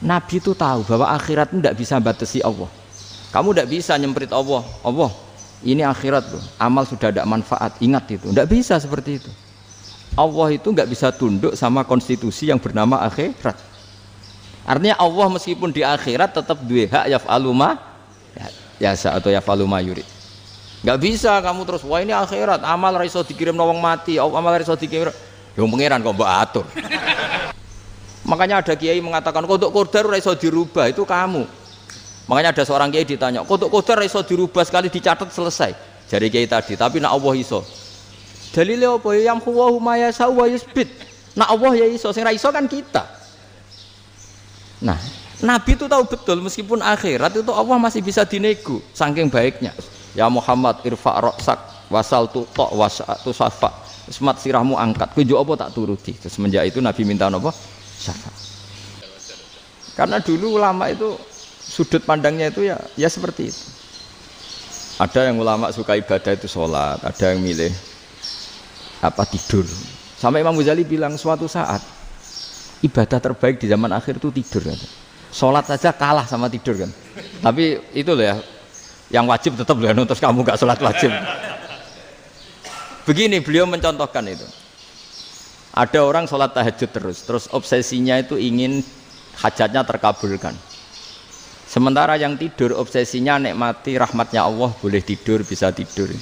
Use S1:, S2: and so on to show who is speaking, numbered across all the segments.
S1: Nabi itu tahu bahwa akhirat itu tidak bisa batasi Allah. Kamu tidak bisa nyemprit Allah. Allah, ini akhirat loh. Amal sudah ada manfaat. Ingat itu. Tidak bisa seperti itu. Allah itu nggak bisa tunduk sama konstitusi yang bernama akhirat. Artinya Allah meskipun di akhirat tetap duwe hak yaf'alu ma yasa atau yaf'alu ma yurid. Nggak bisa kamu terus wah ini akhirat amal ra iso dikirim wong mati, amal ra iso dikirim. Yo pangeran kok mbok atur. Makanya ada kiai mengatakan kodok qadar ora iso dirubah, itu kamu. Makanya ada seorang kiai ditanya, kodok qadar ora iso dirubah sekali dicatat selesai. Jari kiai tadi, tapi nak Allah iso. Dalile apa ya huwa ma yasa wa yusbit. Nak Allah ya iso, sing ra iso kan kita. Nah, Nabi itu tahu betul meskipun akhirat itu Allah masih bisa dinego saking baiknya. Ya Muhammad irfa' ra'sak wasal tu ta wasatu safa. Semat sirahmu angkat. Kowe apa tak turuti. Terus semenjak itu Nabi minta apa? Syafaat. Karena dulu ulama itu sudut pandangnya itu ya seperti itu. Ada yang ulama suka ibadah itu sholat, ada yang milih apa tidur. Sampai Imam Ghazali bilang suatu saat ibadah terbaik di zaman akhir itu tidur kan. Sholat saja kalah sama tidur kan. Tapi itu loh ya, yang wajib tetap loh, terus kamu gak sholat wajib. Begini beliau mencontohkan itu. Ada orang sholat tahajud terus obsesinya itu ingin hajatnya terkabulkan. Sementara yang tidur obsesinya nikmati rahmatnya Allah, boleh tidur, bisa tidur.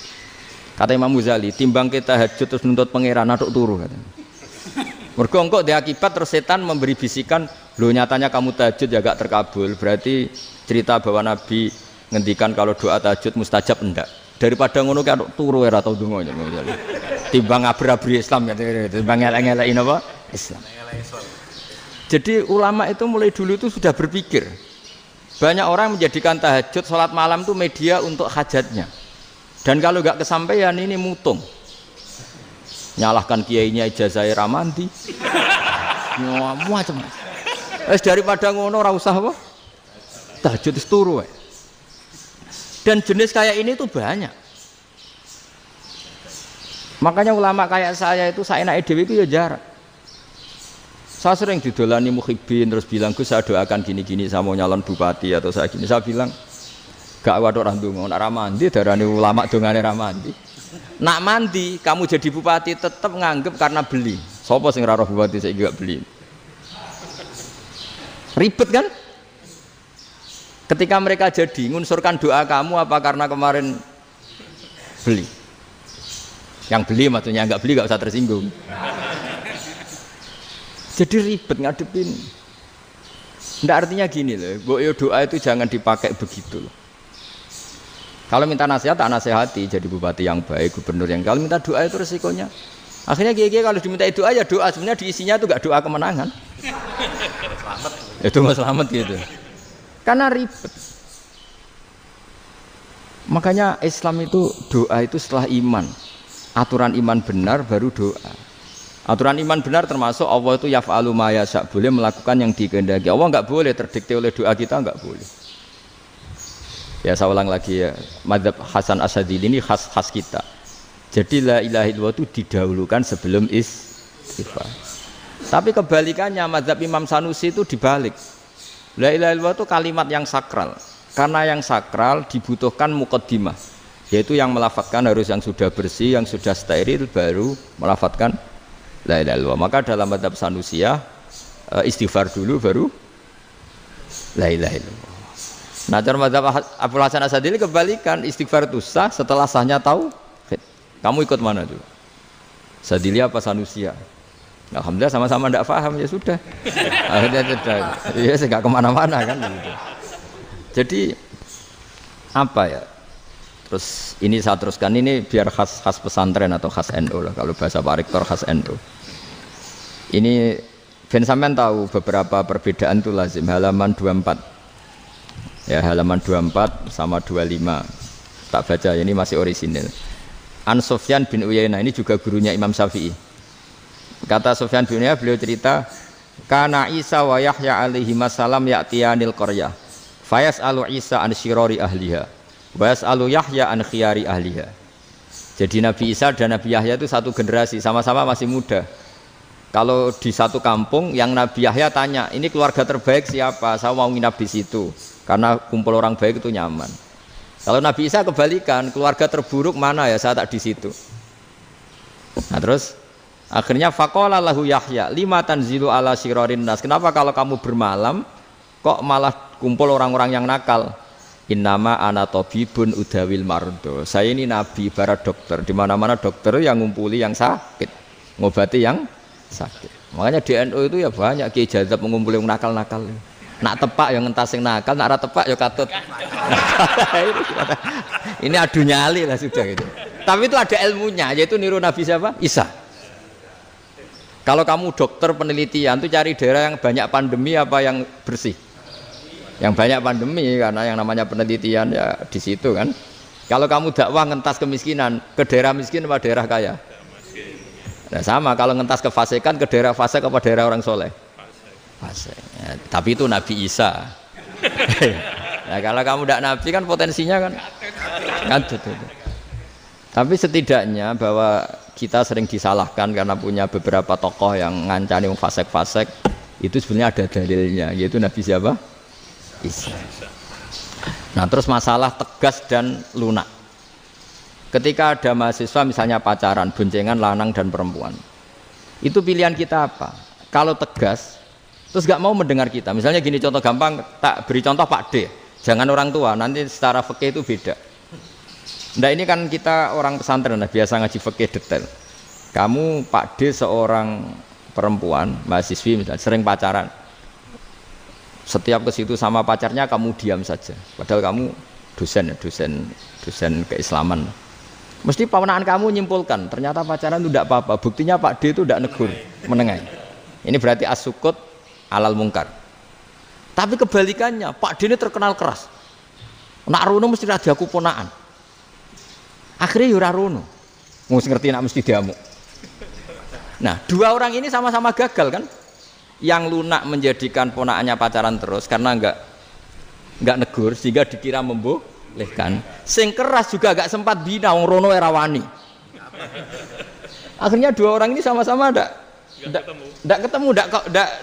S1: Kata Imam Ghazali, timbang kita tahajud terus nuntut pangeran aduk turu katanya. Mergo engko dia akibat terus setan memberi bisikan, lho nyatanya kamu tahajud ya gak terkabul. Berarti cerita bahwa Nabi ngendikan kalau doa tahajud mustajab enggak. Daripada ngono ki aduk turu ora tau donga. Timbang abri-abri Islam ya, timbang ngelek-ngelekin apa? Islam. Jadi ulama itu mulai dulu itu sudah berpikir. Banyak orang menjadikan tahajud, sholat malam itu media untuk hajatnya. Dan kalau nggak kesampaian ini mutung. Nyalahkan kiainya ijazah ramandi. Macam. Daripada ngono ora usah apa? Tahajud wis turu. Dan jenis kayak ini tuh banyak. Makanya ulama kayak saya itu saenake dhewe itu ya jarak. Saya sering didolani muhibbin terus bilang Gus saya doakan gini-gini saya mau nyalon bupati atau saya gini. Saya bilang gak waduh orang dongo, nak ramandi darani ulama dongane ramandi. Nak mandi kamu jadi bupati tetap nganggep karena beli. Sopo sing ora roh bupati saya gak beli. Ribet kan? Ketika mereka jadi ngunsurkan doa kamu apa karena kemarin beli? Yang beli maksudnya nggak beli nggak usah tersinggung. Jadi ribet ngadepin. Nggak artinya gini loh, doa itu jangan dipakai begitu loh. Kalau minta nasihat, tak nasihati jadi bupati yang baik, gubernur yang. Kalau minta doa itu resikonya. Akhirnya kiai kalau diminta doa ya doa, sebenarnya diisinya itu nggak doa kemenangan. Selamat. Itu nggak selamat gitu. Karena ribet. Makanya Islam itu doa itu setelah iman. Aturan iman benar baru doa. Aturan iman benar termasuk Allah itu yaf'alu ma yasha, boleh melakukan yang dikehendaki. Allah enggak boleh terdikte oleh doa kita, enggak boleh. Ya saya ulang lagi ya, mazhab Hasan Asyadzili ini khas kita. Jadi la ilaha illallah itu didahulukan sebelum istighfar. Tapi kebalikannya mazhab Imam Sanusi itu dibalik. La ilaha illallah itu kalimat yang sakral. Karena yang sakral dibutuhkan muqaddimah. Yaitu yang melafadzkan harus yang sudah bersih, yang sudah steril baru melafadzkan la ilaha illallah. Maka dalam mazhab Sanusiyah istighfar dulu baru la ilaha illallah. Nah cara mazhab Abu Hasan Asyadzili kebalikan, istighfar itu sah setelah sahnya tauhid. Kamu ikut mana tuh? Asyadzili apa Sanusiyah? Alhamdulillah sama-sama tidak paham ya sudah. Akhirnya sudah. Ya saya nggak kemana-mana kan. Gitu. Jadi apa ya? Terus ini saya teruskan ini biar khas pesantren atau khas NU lah, kalau bahasa Pak Rektor khas NU. Ini Ben sampean tahu beberapa perbedaan itu lazim, halaman 24. Ya halaman 24 sama 25. Tak baca ini masih orisinil. An Sufyan bin Uyainah ini juga gurunya Imam Syafi'i. Kata Sufyan bin Uyainah beliau cerita, kana Isa wa Yahya alaihi salam ya'tiyanil qaryah. Fayas'alu Isa an syirari ahliha. Was'alu Yahya an khiyari ahliha. Jadi Nabi Isa dan Nabi Yahya itu satu generasi, sama-sama masih muda. Kalau di satu kampung yang Nabi Yahya tanya, ini keluarga terbaik siapa? Saya mau nginap di situ karena kumpul orang baik itu nyaman. Kalau Nabi Isa kebalikan, keluarga terburuk mana ya? Saya tak di situ. Nah terus akhirnya faqala lahu Yahya, lima tanzilu ala syirarin nas. Kenapa kalau kamu bermalam kok malah kumpul orang-orang yang nakal? Innama ana tabibun udawil mardo. Saya ini nabi ibarat dokter. Di mana-mana dokter yang ngumpuli yang sakit, ngobati yang sakit. Makanya di NU itu ya banyak Kiai Jazab mengumpuli yang nakal-nakal. Nak tepak yang ngentas yang nakal, nak ora tepak ya katut. Ini adu nyali lah sudah gitu. Tapi itu ada ilmunya, yaitu niru Nabi siapa? Isa. Kalau kamu dokter penelitian tuh cari daerah yang banyak pandemi apa yang bersih? Yang banyak pandemi, karena yang namanya penelitian ya di situ kan. Kalau kamu dakwah ngentas kemiskinan, ke daerah miskin apa daerah kaya? Nah sama, kalau ngentas kefasikan ke daerah fasik apa daerah orang soleh? Fasik. Ya, tapi itu Nabi Isa. Nah kalau kamu tidak Nabi kan potensinya kan itu. Tapi setidaknya bahwa kita sering disalahkan karena punya beberapa tokoh yang ngancani fasik-fasik, itu sebenarnya ada dalilnya, yaitu Nabi siapa? Isa. Nah terus masalah tegas dan lunak. Ketika ada mahasiswa misalnya pacaran, boncengan lanang dan perempuan, itu pilihan kita apa? Kalau tegas, terus gak mau mendengar kita. Misalnya gini contoh gampang, tak beri contoh Pak D. Jangan orang tua, nanti secara fikih itu beda. Nah ini kan kita orang pesantren, nah, biasa ngaji fikih detail. Kamu Pak D seorang perempuan, mahasiswi misalnya, sering pacaran. Setiap ke situ sama pacarnya kamu diam saja. Padahal kamu dosen keislaman. Mesti pawanaan kamu nyimpulkan, ternyata pacaran itu tidak apa-apa. Buktinya Pak D itu tidak negur, menengahi. Ini berarti as-sukut alal mungkar. Tapi kebalikannya, Pak D ini terkenal keras. Nak rono mesti ra diaku ponaan. Akhirnya yo ora rono. Mesti ngerti nak mesti diamuk. Nah, dua orang ini sama-sama gagal kan? Yang lunak menjadikan ponakannya pacaran terus karena enggak negur sehingga dikira membolehkan. Sing keras juga enggak sempat bina wong rono era wani. Akhirnya dua orang ini sama-sama enggak ketemu,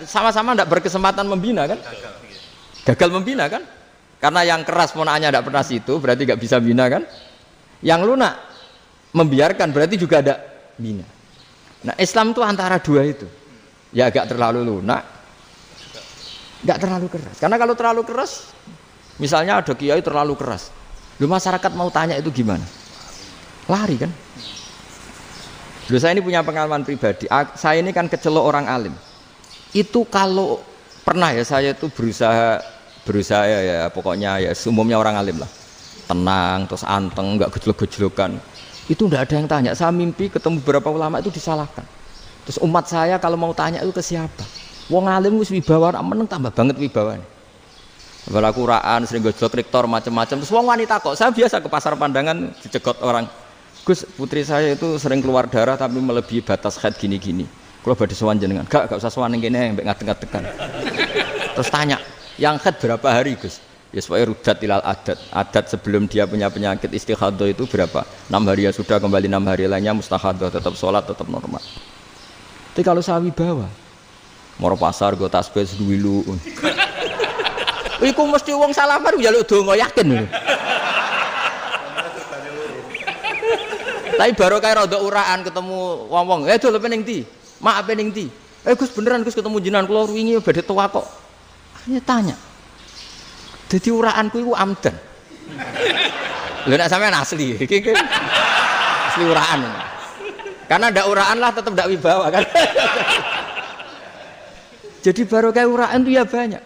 S1: sama-sama enggak berkesempatan membina kan? Gagal membina kan? Karena yang keras ponakannya enggak pernah situ, berarti enggak bisa bina kan? Yang lunak membiarkan berarti juga ada bina. Nah, Islam itu antara dua itu. Ya agak terlalu lunak, enggak terlalu keras. Karena kalau terlalu keras, misalnya ada kiai terlalu keras, lu masyarakat mau tanya itu gimana? Lari kan? Dulu saya ini punya pengalaman pribadi. Saya ini kan kecelok orang alim. Itu kalau pernah ya saya itu berusaha ya pokoknya ya umumnya orang alim lah. Tenang, terus anteng, enggak gejlok-gejlokan. Itu enggak ada yang tanya. Saya mimpi ketemu beberapa ulama itu disalahkan. Terus umat saya kalau mau tanya itu ke siapa? Wong alim wis wibawa, meneng tambah banget wibawane. Bala Quran sering gojlok rektor macam-macam. Terus wong wanita kok, saya biasa ke pasar pandangan dicegot orang. Gus, putri saya itu sering keluar darah tapi melebihi batas haid gini-gini. Kalau badhe sowan jenengan, gak usah sowan ning kene mbek ngadeg-ngadegan. Terus tanya, yang haid berapa hari, Gus? Ya supaya rudat ilal adat sebelum dia punya penyakit istihadah itu berapa? 6 hari ya sudah, kembali 6 hari lainnya mustahadah, tetap sholat, tetap normal. Tapi kalau saya wibawa, mau pasar gue tasbih dulu. Iku mesti uang salaman jaluk donga yakin. Tapi baru kayak rada uraan ketemu wong-wong, dol pening ndi? Mak pening ndi? Gus beneran Gus ketemu jenengan kula wingi badhe tua kok. Akhirnya tanya. Dadi uraanku iku amdan. Lha nek sampean asli, iki asli uraan. Karena ndak uraan lah tetap ndak wibawa kan. Jadi baru kayak uraan itu ya banyak.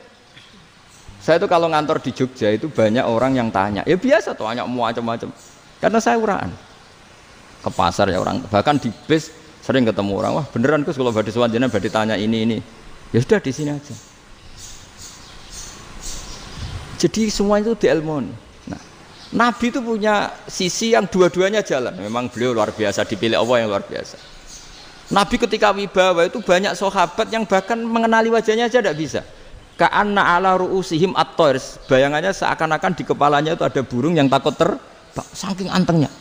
S1: Saya itu kalau ngantor di Jogja itu banyak orang yang tanya. Ya biasa tuh tanya macam-macam. Karena saya uraan. Ke pasar ya orang, bahkan di bis sering ketemu orang. Wah beneran Gus kalau badhe sowan jenengan badhe tanya ini. Ya sudah di sini aja. Jadi semua itu diilmoni. Nabi itu punya sisi yang dua-duanya jalan. Memang beliau luar biasa, dipilih Allah yang luar biasa. Nabi ketika wibawa itu banyak sahabat yang bahkan mengenali wajahnya aja tidak bisa. Ka'anna ala ru'usihim at-toir. Bayangannya seakan-akan di kepalanya itu ada burung yang takut terbang. Saking antengnya.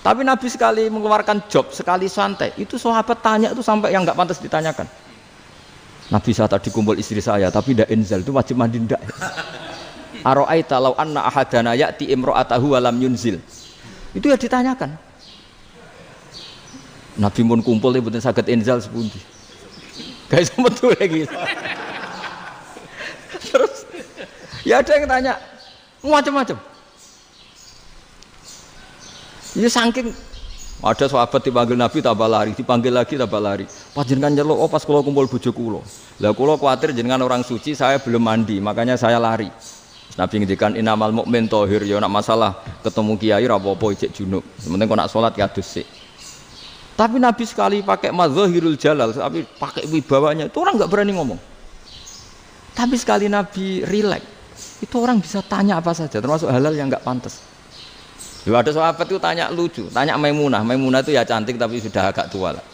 S1: Tapi Nabi sekali mengeluarkan job, sekali santai, itu sahabat tanya itu sampai yang nggak pantas ditanyakan. Nabi saya tadi kumpul istri saya, tapi tidak inzal itu wajib mandi ndak. Aro'aita law anna ahadana ya'ti imra'atahu wa lam yunzil. Itu ya ditanyakan. Nabi mun kumpul itu betul saged inzal sepundi. Guys betul lagi. Terus ya ada yang tanya macam-macam. Ini saking ada sahabat dipanggil Nabi tambah lari, dipanggil lagi tambah lari. Panjenengan nyeluk, oh pas kula kumpul bojo kula. Lah kula kuwatir jenengan orang suci, saya belum mandi, makanya saya lari. Nabi ngendikan innamal mukmin thahir, ya nak masalah ketemu kiai ra apa-apa ijek junub. Sementing kok nak salat ya adus sik. Tapi Nabi sekali pakai madzahirul jalal, tapi pakai wibawanya, itu orang enggak berani ngomong. Tapi sekali Nabi rileks, itu orang bisa tanya apa saja, termasuk halal yang enggak pantas. Lalu ada sahabat itu tanya lucu, tanya Maimunah. Maimunah itu ya cantik tapi sudah agak tua lah.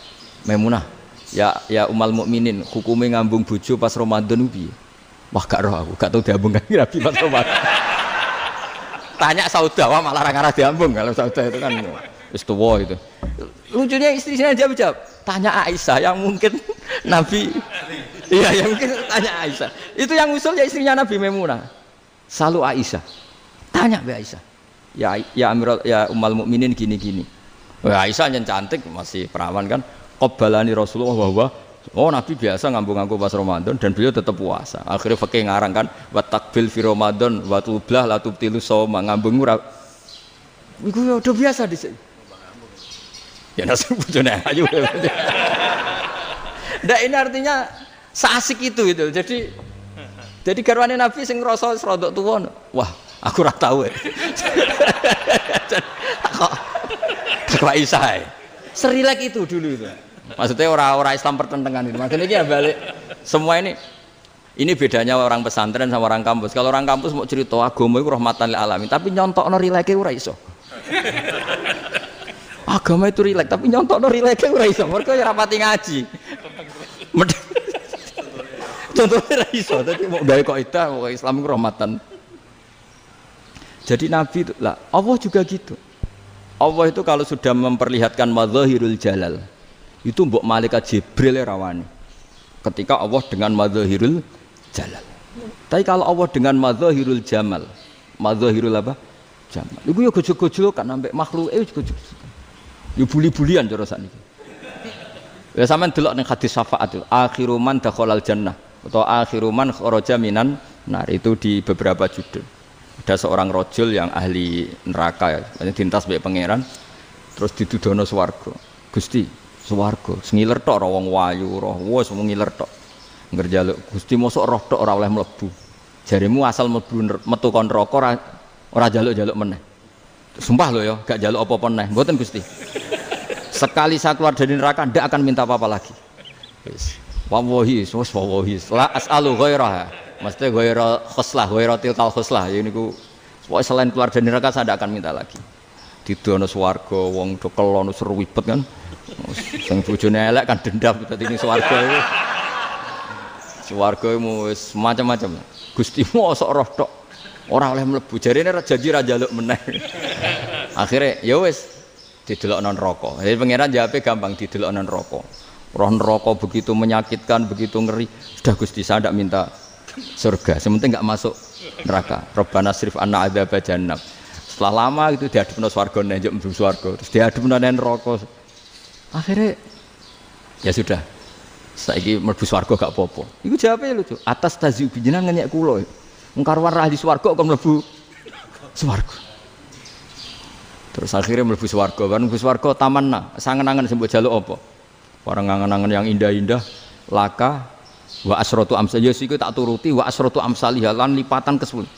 S1: Maimunah, ya umal mukminin, hukumnya ngambung bojo pas Ramadan piye? Wah gak roh aku, gak tahu diambung kan Nabi pas Ramadan. Tanya Saudah, wah malah ngarah diambung. Kalau Saudah itu kan wis tuwa itu. Lucunya istrinya jawab, tanya Aisyah yang mungkin Nabi. Iya, yang mungkin tanya Aisyah. Itu yang usul ya istrinya Nabi Maimunah. Selalu Aisyah. Tanya be Aisyah. Ya Amirul ya umal mukminin gini-gini. Wah Aisyah yang cantik masih perawan kan. Qabbalani Rasulullah bahwa oh Nabi biasa ngambung-ngambung pas Ramadan dan beliau tetap puasa. Akhirnya fakih ngarang kan wa takbil fi Ramadan wa tublah la tubtilu shauma ngambung ora. Iku ya udah biasa di sini. Ya nasi bojone ayu. Ndak ini artinya seasik itu. Jadi garwane Nabi sing ngrasa rodok tuwa. Wah, aku ora tahu. Kok Aisyah. Serilek itu dulu itu. Maksudnya orang Islam pertentangan itu. Maksudnya ini ya balik semua ini bedanya orang pesantren sama orang kampus. Kalau orang kampus mau cerita agama itu rahmatan lil alamin, tapi nyontokno rileke ora iso. Agama itu rilek, tapi nyontokno rileke ora iso. Mergo ya rapati ngaji. Contohnya ora iso, dadi mau gawe kaidah kok Islam itu rahmatan. Jadi Nabi itu lah, Allah juga gitu. Allah itu kalau sudah memperlihatkan madzahirul jalal, itu mbok malaikat Jibril rawani. Ketika Allah dengan madzahirul jalal. Tapi kalau Allah dengan madzahirul jamal, madzahirul apa? Jamal. Iku yo gojok-gojokan ambek makhluk gojok. Yo buli-bulian cara sakniki. Ya sampean delok ning hadis syafaat itu, akhiru man dakhalal jannah atau akhiru man kharaja minan nar itu di beberapa judul. Ada seorang rojul yang ahli neraka ya, dintas mbek pangeran terus didudono swarga. Gusti, swarga sengiler tok ora wong wayu roh wis ngiler tok. Ngger njaluk Gusti mosok roh tok ora oleh mlebu. Jarimu asal mlebu metu kon neraka ora njaluk-njaluk meneh. Sumpah lho ya, gak njaluk apa-apa meneh. Mboten Gusti. Sekali saya keluar dari neraka ndak akan minta apa-apa lagi. Wis. Wallahi, wallahi. La as'alu ghairaha. Maksudnya ghaira khuslah, ghaira tilkal khuslah. Ya niku pokoke selain keluar dari neraka saya ndak akan minta lagi. Didono swarga wong do kelon seru wibet kan. Sing bojone elek kan dendam dadi ning swarga iku. Swarga wis macam-macam. Gusti mosok roh tok ora oleh mlebu. Jarine janji ra njaluk meneh. Akhire ya wis didelokno neraka. Jadi pangeran jawabe gampang didelokno neraka. Roh neraka begitu menyakitkan, begitu ngeri. Sudah Gusti saya ndak minta surga, sementing enggak masuk neraka. Rabbana srif anna adzab jahannam. Setelah lama itu diadepno swarga nenjuk mlebu swarga, terus diadepno nang neraka. Akhirnya ya sudah. Saiki mlebu swarga gak apa-apa. Iku jawabe lucu. Atas tazi jenengan ngenyek kula. Wong karuan ra di swarga kok mlebu swarga. Terus akhirnya mlebu swarga, kan mlebu swarga tamanna, sangen-angen sing mbok jaluk apa? Barang angen-angen yang indah-indah, laka wa asratu amsal ya siku tak turuti wa asratu amsalih lan lipatan ke-10.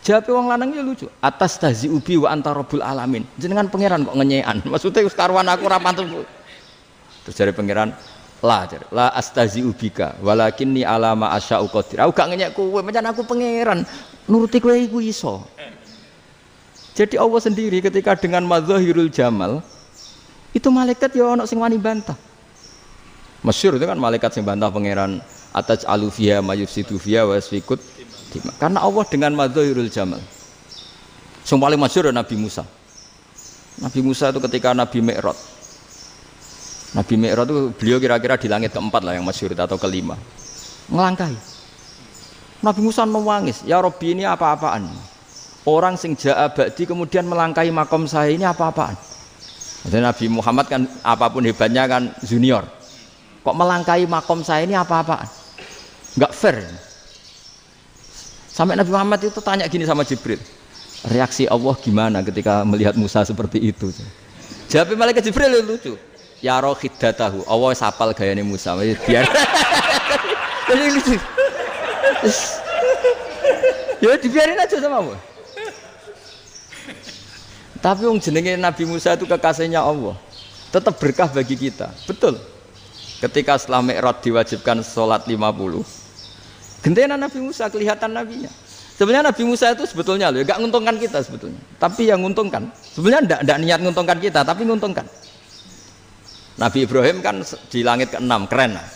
S1: Jawabe wong lanang ya lucu. Atas tazi ubi wa anta rabbul alamin. Jenengan pangeran kok ngenyekan. Maksudnya wis karuan aku ora pantes. Terus jare pangeran la astazi ubika walakinni alama asya'u qadir. Aku gak ngenyek kowe, pancen aku pangeran. Nuruti kowe iku iso. Jadi Allah sendiri ketika dengan madzahirul jamal itu malaikat ya ono sing wani bantah. Masyhur itu kan malaikat sing bantah pangeran atas alufia mayufsidu fiha wa yasfikut. Karena Allah dengan madzahirul jamal. Sing paling masyhur Nabi Musa. Nabi Musa itu ketika Nabi Mi'raj. Nabi Mi'raj itu beliau kira-kira di langit keempat lah yang masyhur atau kelima. Ngelangkai. Nabi Musa nangis, ya Rabbi ini apa-apaan? Orang sing ja'a ba'di kemudian melangkai makom saya ini apa-apaan? Dan Nabi Muhammad kan apapun hebatnya kan junior. Kok melangkai makom saya ini apa-apaan? Enggak fair. Sampai Nabi Muhammad itu tanya gini sama Jibril. Reaksi Allah gimana ketika melihat Musa seperti itu? Jawab malaikat Jibril lucu. Ya rohidatahu. Allah sapal gayane Musa. Biar. Jadi lucu. Ya dibiarin aja sama Allah. Tapi wong jenenge Nabi Musa itu kekasihnya Allah. Tetap berkah bagi kita. Betul. Ketika setelah Mi'raj diwajibkan sholat 50. Gentena Nabi Musa kelihatan nabinya. Sebenarnya Nabi Musa itu sebetulnya loh, enggak nguntungkan kita sebetulnya. Tapi yang nguntungkan. Sebenarnya enggak niat nguntungkan kita, tapi nguntungkan. Nabi Ibrahim kan di langit ke-6, keren lah.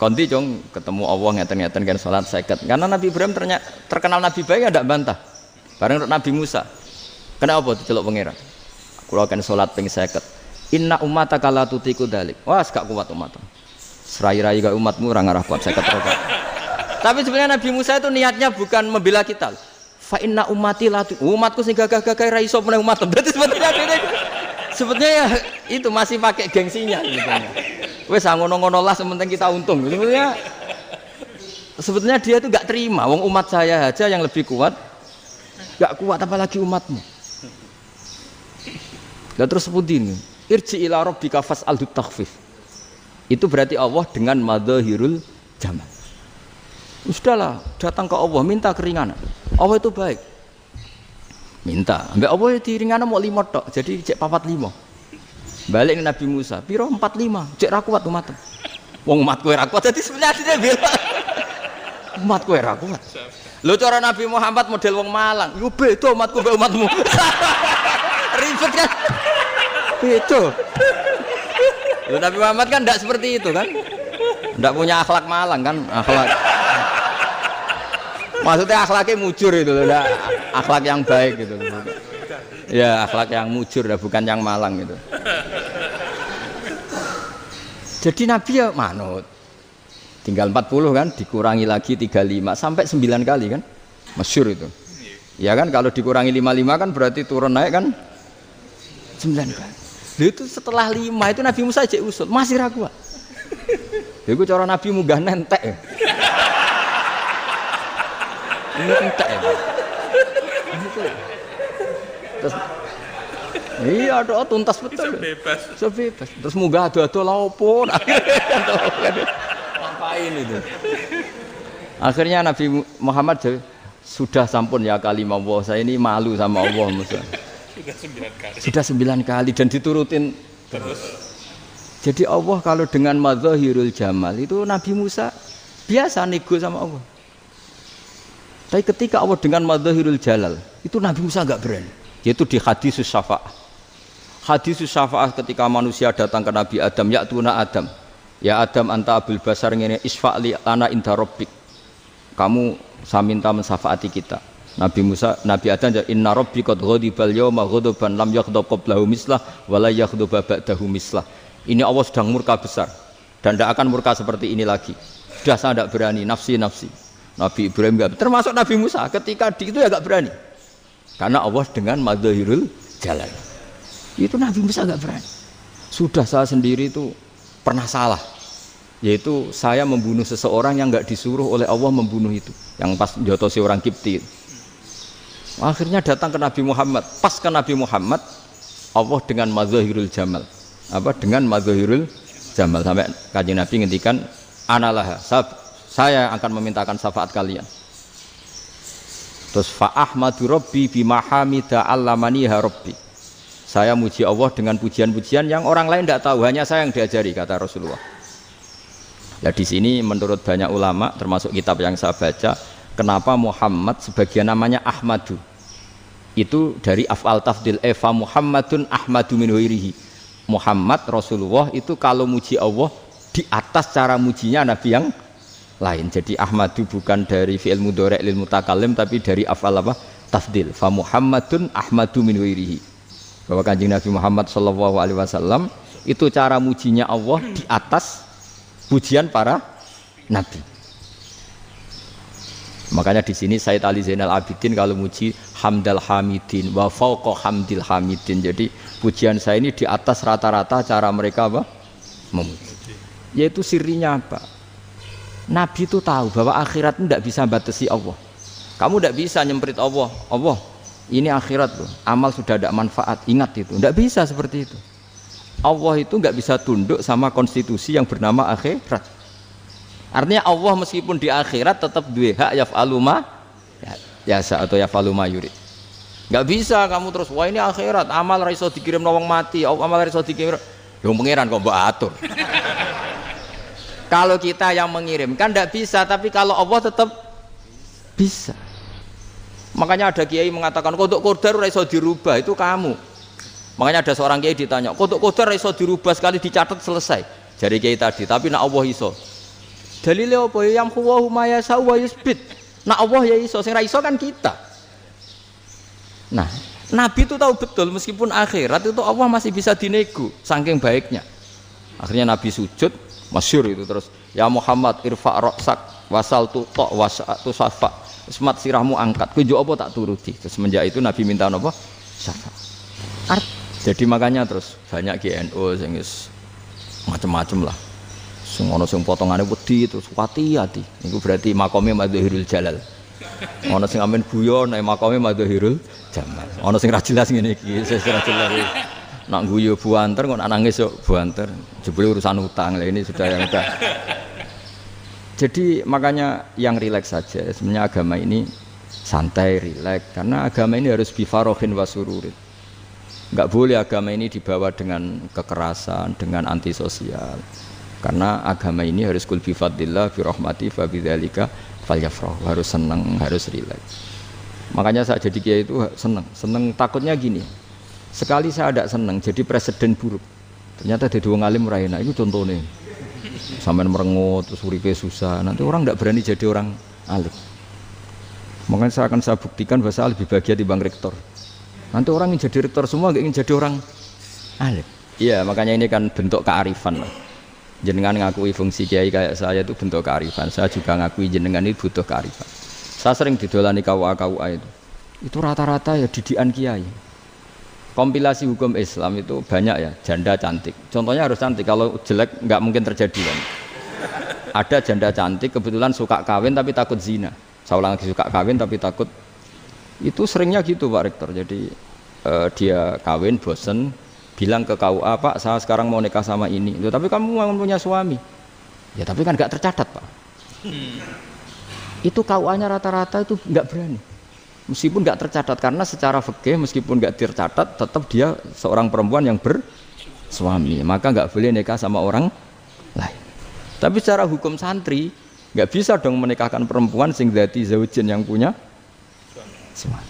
S1: Konti jong ketemu Allah ngeten-ngeten kan sholat 50. Karena Nabi Ibrahim terkenal Nabi baik enggak bantah. Bareng Nabi Musa. Kenapa diceluk pangeran? Kula kan salat ping 50. Inna ummataka la tutiku dzalik. Wah, gak kuat umat. Serai-rai gak umatmu ora ngarah kuat 50 rokaat. Tapi sebenarnya Nabi Musa itu niatnya bukan membela kita. Fa inna ummati la umatku sing gagah-gagah ra iso meneh umat. Berarti sebetulnya ya itu masih pakai gengsinya sebetulnya. Wes ngono-ngono lah sementing kita untung. Sebetulnya dia itu gak terima wong umat saya aja yang lebih kuat. Gak kuat apalagi umatmu. Lah terus sebutin irji ila rabbika fas'alhu takhfif. Itu berarti Allah dengan madzahirul jamal. Sudahlah, datang ke Allah minta keringanan. Allah itu baik. Minta, ambek Allah diringanan mau 5 tok, jadi cek 45. Balik ke Nabi Musa, piro 45, cek ra kuat umat. Wong umatku ra kuat, jadi sebenarnya dia bilang umatku ra kuat. Lho cara Nabi Muhammad model wong Malang, yo beda umatku mbek umatmu. Ribet kan? Beda. Lho Nabi Muhammad kan enggak seperti itu kan? Enggak punya akhlak Malang kan? Akhlak. Maksudnya akhlaknya mujur itu loh, akhlak yang baik gitu loh. Ya, akhlak yang mujur bukan yang Malang gitu. Jadi Nabi ya manut. Tinggal 40 kan, dikurangi lagi 35 sampai 9 kali kan? Masyhur itu. Ya kan kalau dikurangi 55 kan berarti turun naik kan 9 kali. Lalu itu setelah 5 itu Nabi Musa aja usul, masih ragu. Itu cara Nabi munggah nentek. Ini entek ya. Terus iya ada tuntas betul. Sebebas. Terus munggah ado-ado lha opo? Ngapain itu? Akhirnya Nabi Muhammad sudah sampun ya kalimah Allah, saya ini malu sama Allah Musa. Sudah 9 kali dan diturutin terus. Jadi Allah kalau dengan madzahirul jamal itu Nabi Musa biasa nego sama Allah. Tapi ketika Allah dengan madzahirul jalal itu Nabi Musa enggak berani. Yaitu di hadisus syafa'ah. Hadisus syafa'ah ketika manusia datang ke Nabi Adam, ya'tuna Adam. Ya Adam anta abul basar ngene isfa'li lana inda rabbik. Kamu saya minta mensafaati kita. Nabi Musa, Nabi Adam inna rabbi qad ghadibal yawma ghadaban lam yaghdab qablahu mislah wa la yaghdab ba'dahu mislah. Ini Allah sedang murka besar dan tidak akan murka seperti ini lagi. Sudah saya tidak berani, nafsi. Nabi Ibrahim enggak, termasuk Nabi Musa ketika itu ya enggak berani. Karena Allah dengan madzahirul jalal. Itu Nabi Musa enggak berani. Sudah saya sendiri itu pernah salah. Yaitu saya membunuh seseorang yang enggak disuruh oleh Allah membunuh itu. Yang pas jotosi orang Kipti. Akhirnya datang ke Nabi Muhammad. Pas ke Nabi Muhammad, Allah dengan madzahirul jamal. Apa dengan madzahirul jamal sampai Kanjeng Nabi ngendikan analah saya akan memintakan syafaat kalian. Terus fa ahmadu rabbi bima hamida allamaniha rabbi. Saya muji Allah dengan pujian-pujian yang orang lain tidak tahu, hanya saya yang diajari, kata Rasulullah. Ya di sini menurut banyak ulama termasuk kitab yang saya baca, kenapa Muhammad sebagian namanya Ahmadu. Itu dari af'al tafdil fa Muhammadun ahmadu min ghairihi. Muhammad Rasulullah itu kalau muji Allah di atas cara mujinya nabi yang lain. Jadi Ahmadu bukan dari fi'il mudhari' lil mutakallim tapi dari af'al apa? Tafdil. Fa Muhammadun ahmadu min ghairihi. Bahwa Kanjeng Nabi Muhammad SAW itu cara mujinya Allah di atas pujian para nabi. Makanya di sini Sayyid Ali Zainal Abidin kalau muji hamdal hamidin wa fauqa hamdil hamidin. Jadi pujian saya ini di atas rata-rata cara mereka apa? Memuji. Yaitu sirinya apa? Nabi itu tahu bahwa akhirat itu tidak bisa batasi Allah. Kamu tidak bisa nyemprit Allah. Allah, ini akhirat loh. Amal sudah tidak manfaat. Ingat itu. Tidak bisa seperti itu. Allah itu nggak bisa tunduk sama konstitusi yang bernama akhirat. Artinya Allah meskipun di akhirat tetap duwe hak yaf'alu ma yasa atau yaf'alu ma yurid. Nggak bisa kamu terus wah ini akhirat amal ra iso dikirim wong mati, amal ra iso dikirim. Ya pangeran kok mbok atur. Kalau kita yang mengirimkan nggak bisa, tapi kalau Allah tetap bisa. Makanya ada kiai mengatakan kodok qadar ora iso dirubah, itu kamu. Makanya ada seorang kiai ditanya, kodok qadar ora iso dirubah sekali dicatat selesai. Jari kiai tadi, tapi nak Allah iso. Dalile apa ya yamhu ma yasha wa yusbit. Nak Allah ya iso, sing ra iso kan kita. Nah, Nabi itu tahu betul meskipun akhirat itu Allah masih bisa dinego saking baiknya. Akhirnya Nabi sujud, masyhur itu terus, ya Muhammad irfa' ra'sak wasal tuta wasatu safa. Semat sirahmu angkat, kowe yo apa tak turuti. Terus semenjak itu Nabi minta apa? Syafaat. Jadi makanya terus banyak GNU sing macam-macam lah. Sing ana sing potongane wedi terus hati-hati. Iku berarti makome Madhahirul Jalal. Ana sing amen guyon nek makome Madhahirul Jamal. Ana sing ra jelas ngene iki, sing ra jelas. Nak guyu buanter kok nangis yo buanter. Jebule urusan utang. Lah ini sudah yang udah. Jadi makanya yang rileks saja. Sebenarnya agama ini santai, rileks karena agama ini harus bifarohin wasururin. Enggak boleh agama ini dibawa dengan kekerasan, dengan antisosial. Karena agama ini harus kul bi fadlillah bi rahmati fa bidzalika falyafrahu, harus senang, harus rileks. Makanya saya jadi kiai itu senang takutnya gini. Sekali saya tidak senang jadi presiden buruk. Ternyata jadi wong alim ora enak. Itu contohnya. Sampai merengut terus uripe susah. Nanti orang tidak berani jadi orang alim. Makanya saya akan buktikan bahwa saya lebih bahagia dibanding rektor. Nanti orang ingin jadi rektor semua nggak ingin jadi orang alim. Iya, makanya ini kan bentuk kearifan lah. Jenengan ngakui fungsi kiai kayak saya itu bentuk kearifan. Saya juga ngakui jenengan ini butuh kearifan. Saya sering didolani KUA itu. Itu rata-rata ya didikan kiai. Kompilasi hukum Islam itu banyak ya, janda cantik. Contohnya harus cantik, kalau jelek nggak mungkin terjadi kan. Ada janda cantik kebetulan suka kawin tapi takut zina. Saya ulang lagi, suka kawin tapi takut. Itu seringnya gitu Pak Rektor. Jadi dia kawin bosen. Bilang ke KUA, Pak, saya sekarang mau nikah sama ini. Loh, tapi kamu mau punya suami. Ya tapi kan nggak tercatat, Pak. Itu KUA-nya rata-rata itu nggak berani. Meskipun nggak tercatat, karena secara fikih meskipun nggak tercatat, tetap dia seorang perempuan yang bersuami. Maka nggak boleh nikah sama orang lain. Tapi secara hukum santri, nggak bisa dong menikahkan perempuan sing dzati zaujin yang punya suami.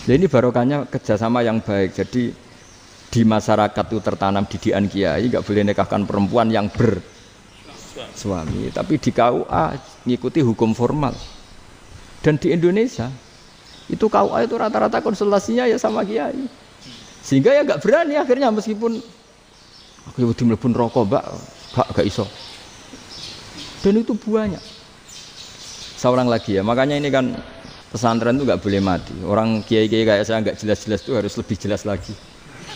S1: Jadi ini barokahnya kerjasama yang baik. Jadi di masyarakat itu tertanam didikan kiai, nggak boleh nikahkan perempuan yang bersuami. Tapi di KUA ngikuti hukum formal. Dan di Indonesia itu KUA itu rata-rata konsultasinya ya sama kiai. Sehingga ya nggak berani akhirnya meskipun aku ya mlebu rokok mbak, gak iso. Dan itu banyak. Seorang lagi ya, makanya ini kan pesantren itu nggak boleh mati. Orang kiai-kiai kayak saya nggak jelas-jelas itu harus lebih jelas lagi.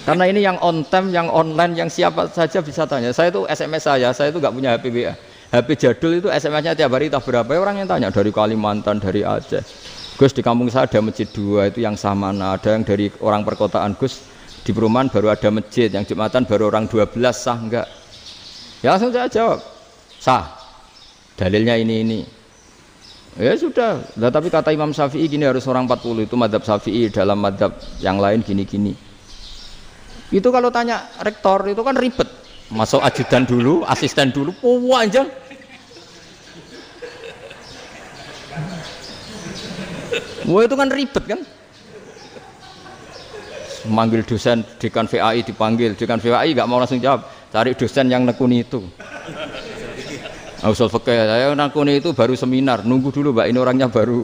S1: Karena ini yang on time, yang online, yang siapa saja bisa tanya. Saya itu SMS saya itu nggak punya HP WA. HP jadul itu SMS-nya tiap hari tak berapa orang yang tanya dari Kalimantan, dari Aceh. Gus di kampung saya ada masjid 2 itu yang sah mana? Ada yang dari orang perkotaan Gus di perumahan baru ada masjid, yang Jumatan baru orang 12 sah enggak? Ya langsung saya jawab sah. Dalilnya ini. Ya sudah. Nah, tapi kata Imam Syafi'i gini harus orang 40 itu madzhab Syafi'i, dalam madzhab yang lain gini-gini. Itu kalau tanya rektor itu kan ribet. Masuk ajudan dulu, asisten dulu, panjang. Wah itu kan ribet kan. Manggil dosen dekan VAI dipanggil, dekan VAI nggak mau langsung jawab, cari dosen yang nekuni itu. Usul fikih saya nekuni itu baru seminar, nunggu dulu Mbak ini orangnya baru.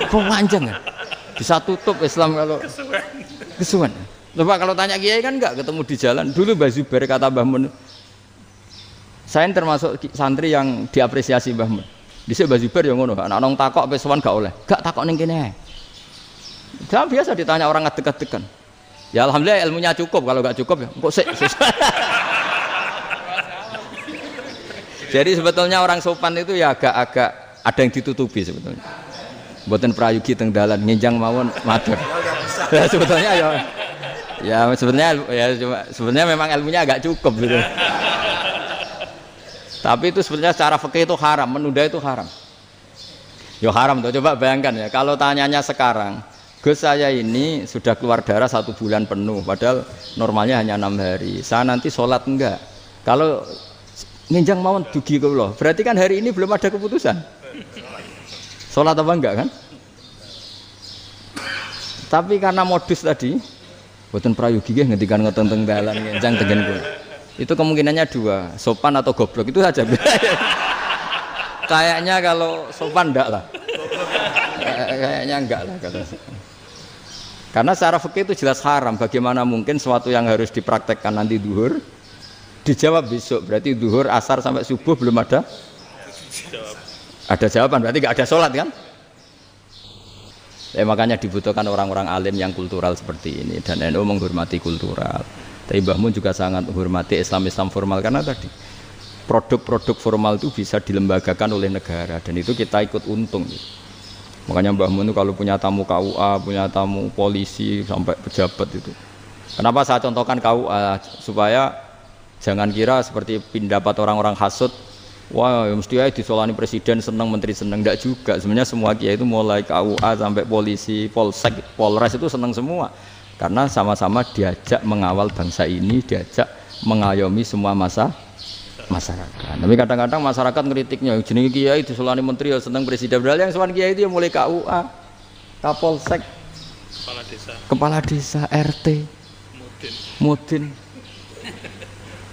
S1: Panjang kan. Bisa tutup Islam kalau kesuwen. Coba kalau tanya kiai kan enggak ketemu di jalan. Dulu Mbah Zubair kata Mbah Mun, saya termasuk santri yang diapresiasi Mbah Mun. Dhisik Mbah Zubair ya ngono, anak nong takok wis sowan gak oleh. Gak takok ning kene. Jangan biasa ditanya orang ngadeg-adegan. Ya alhamdulillah ilmunya cukup, kalau gak cukup ya kok sik. Jadi sebetulnya orang sopan itu ya agak-agak ada yang ditutupi sebetulnya. Mboten prayogi teng dalan ngenjang mawon matur. Ya sebetulnya ya sebenarnya memang ilmunya agak cukup gitu. Tapi itu sebenarnya secara fikih itu haram, menunda itu haram. Ya haram tuh, coba bayangkan ya, kalau tanyanya sekarang, Gus saya ini sudah keluar darah 1 bulan penuh, padahal normalnya hanya 6 hari. Saya nanti sholat enggak? Kalau nginjang mawon dugi kula, berarti kan hari ini belum ada keputusan. Sholat apa enggak kan? Tapi karena modus tadi, boten prayogi nggih ngendikan ngoten teng dalan nginjang tengen kula. Itu kemungkinannya 2, sopan atau goblok, itu saja. Kayaknya kalau sopan enggak lah. Kayaknya enggak lah kata. Karena secara fikih itu jelas haram. Bagaimana mungkin sesuatu yang harus dipraktekkan nanti duhur dijawab besok, berarti duhur, asar sampai subuh belum ada jawaban, berarti nggak ada sholat kan? Ya, makanya dibutuhkan orang-orang alim yang kultural seperti ini, dan NU menghormati kultural. Tapi Mbah Mun juga sangat menghormati Islam formal, karena tadi produk-produk formal itu bisa dilembagakan oleh negara, dan itu kita ikut untung. Makanya Mbah Mun itu kalau punya tamu KUA, punya tamu polisi sampai pejabat itu. Kenapa saya contohkan KUA? Supaya jangan kira seperti pendapat orang-orang hasud, wah ya mesti aja disolani presiden seneng, menteri seneng. Enggak juga, sebenarnya semua kiai itu mulai KUA sampai polisi, polsek, polres itu seneng semua, karena sama-sama diajak mengawal bangsa ini, diajak mengayomi semua masyarakat. Tapi kadang-kadang masyarakat ngeritiknya, jenenge kiai disolani menteri ya seneng, presiden, padahal yang sowan kiai itu ya mulai KUA, kapolsek, kepala desa, RT, mudin.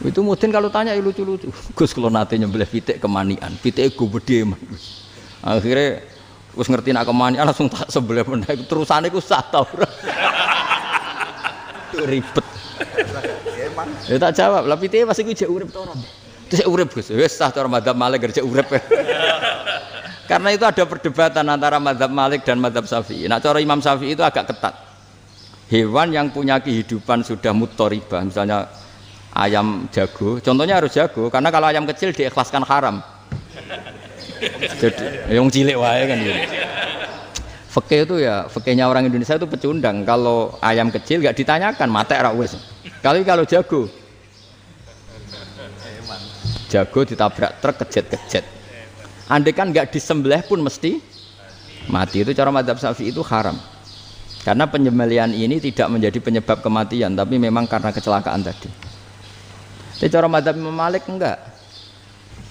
S1: Itu mudin kalau tanya ya lucu-lucu. Gus kalau nate nyembelih pitik kemanian, pitik gue gede mah. Akhirnya wis ngerti nak kemanian langsung tak sembelih meneh. Terusane ku sah ta ora. Ribet. Ya tak jawab, lah pitike pasti ku jek urip ta ora. Terus urip Gus. Wis sah cara madzhab Malik kerja urip. Karena itu ada perdebatan antara madzhab Malik dan madzhab Syafi'i. Nah cara Imam Syafi'i itu agak ketat. Hewan yang punya kehidupan sudah mutharibah, misalnya ayam jago, contohnya harus jago, karena kalau ayam kecil diikhlaskan haram. Jadi yang cilik wae kan gitu. Fikih itu ya, fikihnya orang Indonesia itu pecundang. Kalau ayam kecil enggak ditanyakan, mate ra wis. Kalau jago. Jago ditabrak truk kejet-kejet. Andai kan enggak disembelih pun mesti mati. Itu cara madzhab Syafi'i itu haram. Karena penyembelihan ini tidak menjadi penyebab kematian, tapi memang karena kecelakaan tadi. Tapi cara madzhab Imam Malik enggak.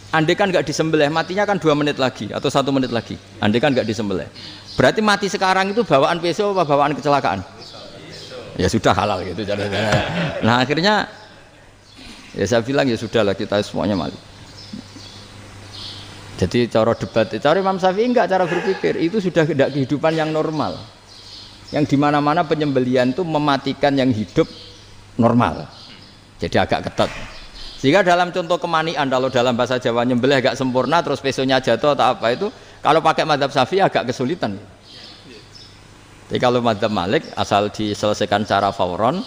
S1: Andai kan enggak disembelih, matinya kan 2 menit lagi atau 1 menit lagi. Andai kan enggak disembelih. Berarti mati sekarang itu bawaan besok apa bawaan kecelakaan? Ya sudah halal gitu caranya. Nah akhirnya ya saya bilang ya sudahlah kita semuanya mati. Jadi cara debat, cara Imam Syafi'i enggak, cara berpikir itu sudah tidak kehidupan yang normal. Yang dimana-mana penyembelihan itu mematikan yang hidup normal. Jadi agak ketat. Sehingga dalam contoh kemanian, kalau dalam bahasa Jawa nyembelih agak sempurna terus pesonya jatuh atau apa itu, kalau pakai madzhab Syafi'i agak kesulitan. Jadi kalau madzhab Malik asal diselesaikan secara fauron,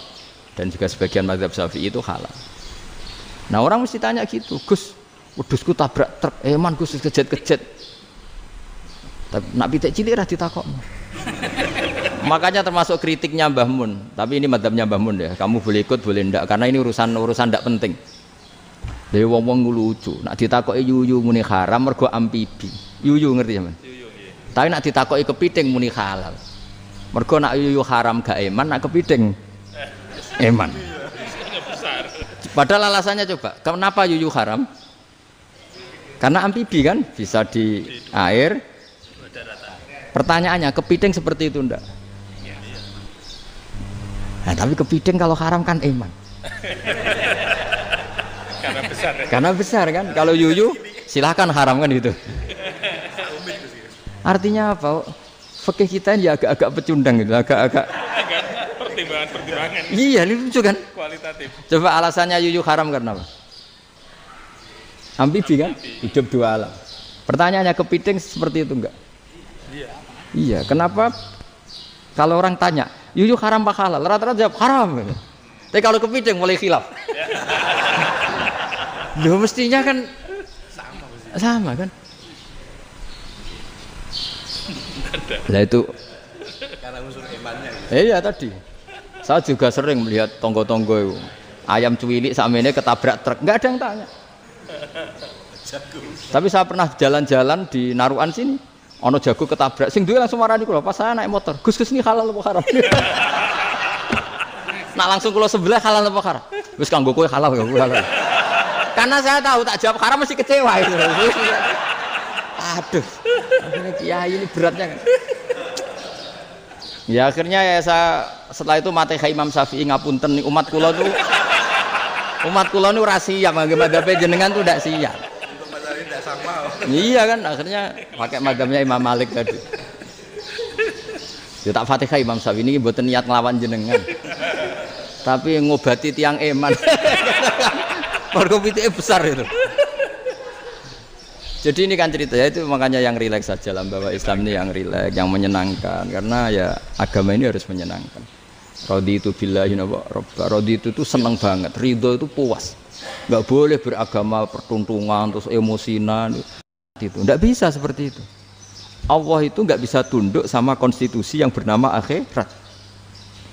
S1: dan juga sebagian madzhab Syafi'i itu halal. Nah orang mesti tanya gitu, Gus, wedhusku tabrak truk, man Gus kejet-kejet. Tapi nak pitik cilik ra ditakokno. Makanya termasuk kritiknya Mbah Mun, tapi ini madzhabnya Mbah Mun ya. Kamu boleh ikut boleh ndak, karena ini urusan ndak penting. Dewe wong-wong lucu, nak ditakoki yuyu muni haram mergo amfibi. Yuyu ngerti sampean? Yuyu nggih. Tapi nak ditakoki kepiting muni halal. Mergo nak yuyu haram gak eman, nak kepiting eman. Padahal alasannya coba, kenapa yuyu haram? Karena amfibi kan, bisa di air. Pertanyaannya, kepiting seperti itu ndak? Nah, tapi kepiting kalau haram kan eman. Karena besar kan. Kalau yuyu silahkan haram kan gitu. Artinya apa? Fikih kita ini agak-agak pecundang gitu, agak-agak
S2: Pertimbangan.
S1: Iya, ini lucu kan?
S2: Kualitatif.
S1: Coba alasannya yuyu haram karena apa? Amfibi kan? Hidup dua alam. Pertanyaannya kepiting seperti itu enggak?
S2: Iya.
S1: Iya, kenapa kalau orang tanya, yuyu haram apa halal? Rata-rata jawab haram. Tapi kalau kepiting mulai khilaf. Loh mestinya kan sama kan? Nah itu
S2: Karena unsur imannya.
S1: iya tadi. Saya juga sering melihat tonggo-tonggo itu. Ayam cuwilik sakmene ketabrak truk, enggak ada yang tanya. Tapi saya pernah jalan-jalan di Narukan sini. Ono jago ketabrak, sing duwe langsung marani kula pas saya naik motor. Gus ini halal apa haram? Nak langsung kula sebelah halal apa haram? Wis kanggo kowe halal ya halal. Karena saya tahu tak jawab haram mesti kecewa itu. Aduh. Akhirnya kiai ini beratnya kan. Ya akhirnya ya saya setelah itu mate Imam Syafi'i ngapunten umat kula tuh ora siap mangke madzhab jenengan tuh ndak siap. Iya kan akhirnya pakai madzhabnya Imam Malik tadi. Ya tak Fatihah Imam Syafi'i ini mboten niat nglawan jenengan. Tapi ngobati tiang eman. Mergo pitike besar itu. Jadi ini kan cerita ya itu makanya yang rileks saja lah bahwa Islam ini yang rileks, yang menyenangkan karena ya agama ini harus menyenangkan. Raditu billahi robba. Raditu itu senang banget, ridho itu puas. Enggak boleh beragama pertuntungan terus emosinan itu. Enggak bisa seperti itu. Allah itu enggak bisa tunduk sama konstitusi yang bernama akhirat.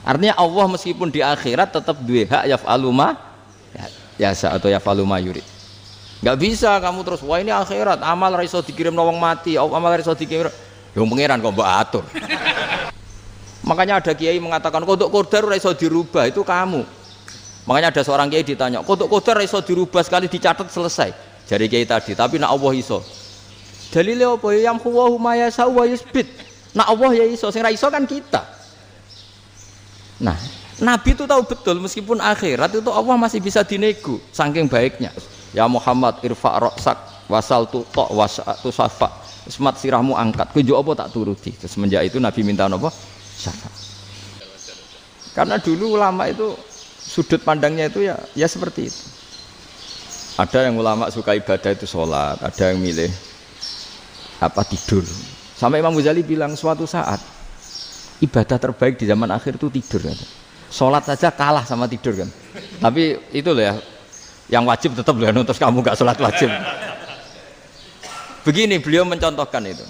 S1: Artinya Allah meskipun di akhirat tetap duwe hak yaf'alu ma yasa atau yaf'alu ma yurid. Enggak bisa kamu terus wah ini akhirat amal ra iso dikirim wong mati, amal ra iso dikirim. Ya pangeran kok mbok atur. Makanya ada kiai mengatakan kodok qadar ora iso dirubah itu kamu. Makanya ada seorang kiai ditanya, kodok qadar ra iso dirubah sekali dicatat selesai. Jari kiai tadi, tapi nak Allah iso. Dalile apa ya yamhuwa ma yasa wa yusbit. Nak Allah ya iso, sing ra iso kan kita. Nah, Nabi itu tahu betul meskipun akhirat itu Allah masih bisa dinego saking baiknya. Ya Muhammad irfa' ra'sak wasal tuqa wasatu safa. Semat sirahmu angkat. Kowe njuk apa tak turuti. Terus semenjak itu Nabi minta apa? Syafa. Karena dulu ulama itu sudut pandangnya itu ya seperti itu. Ada yang ulama suka ibadah itu sholat, ada yang milih tidur. Sampai Imam Ghazali bilang suatu saat ibadah terbaik di zaman akhir itu tidur kan. Sholat saja kalah sama tidur kan. Tapi itu loh ya, yang wajib tetap loh, terus kamu gak sholat wajib. Begini beliau mencontohkan itu.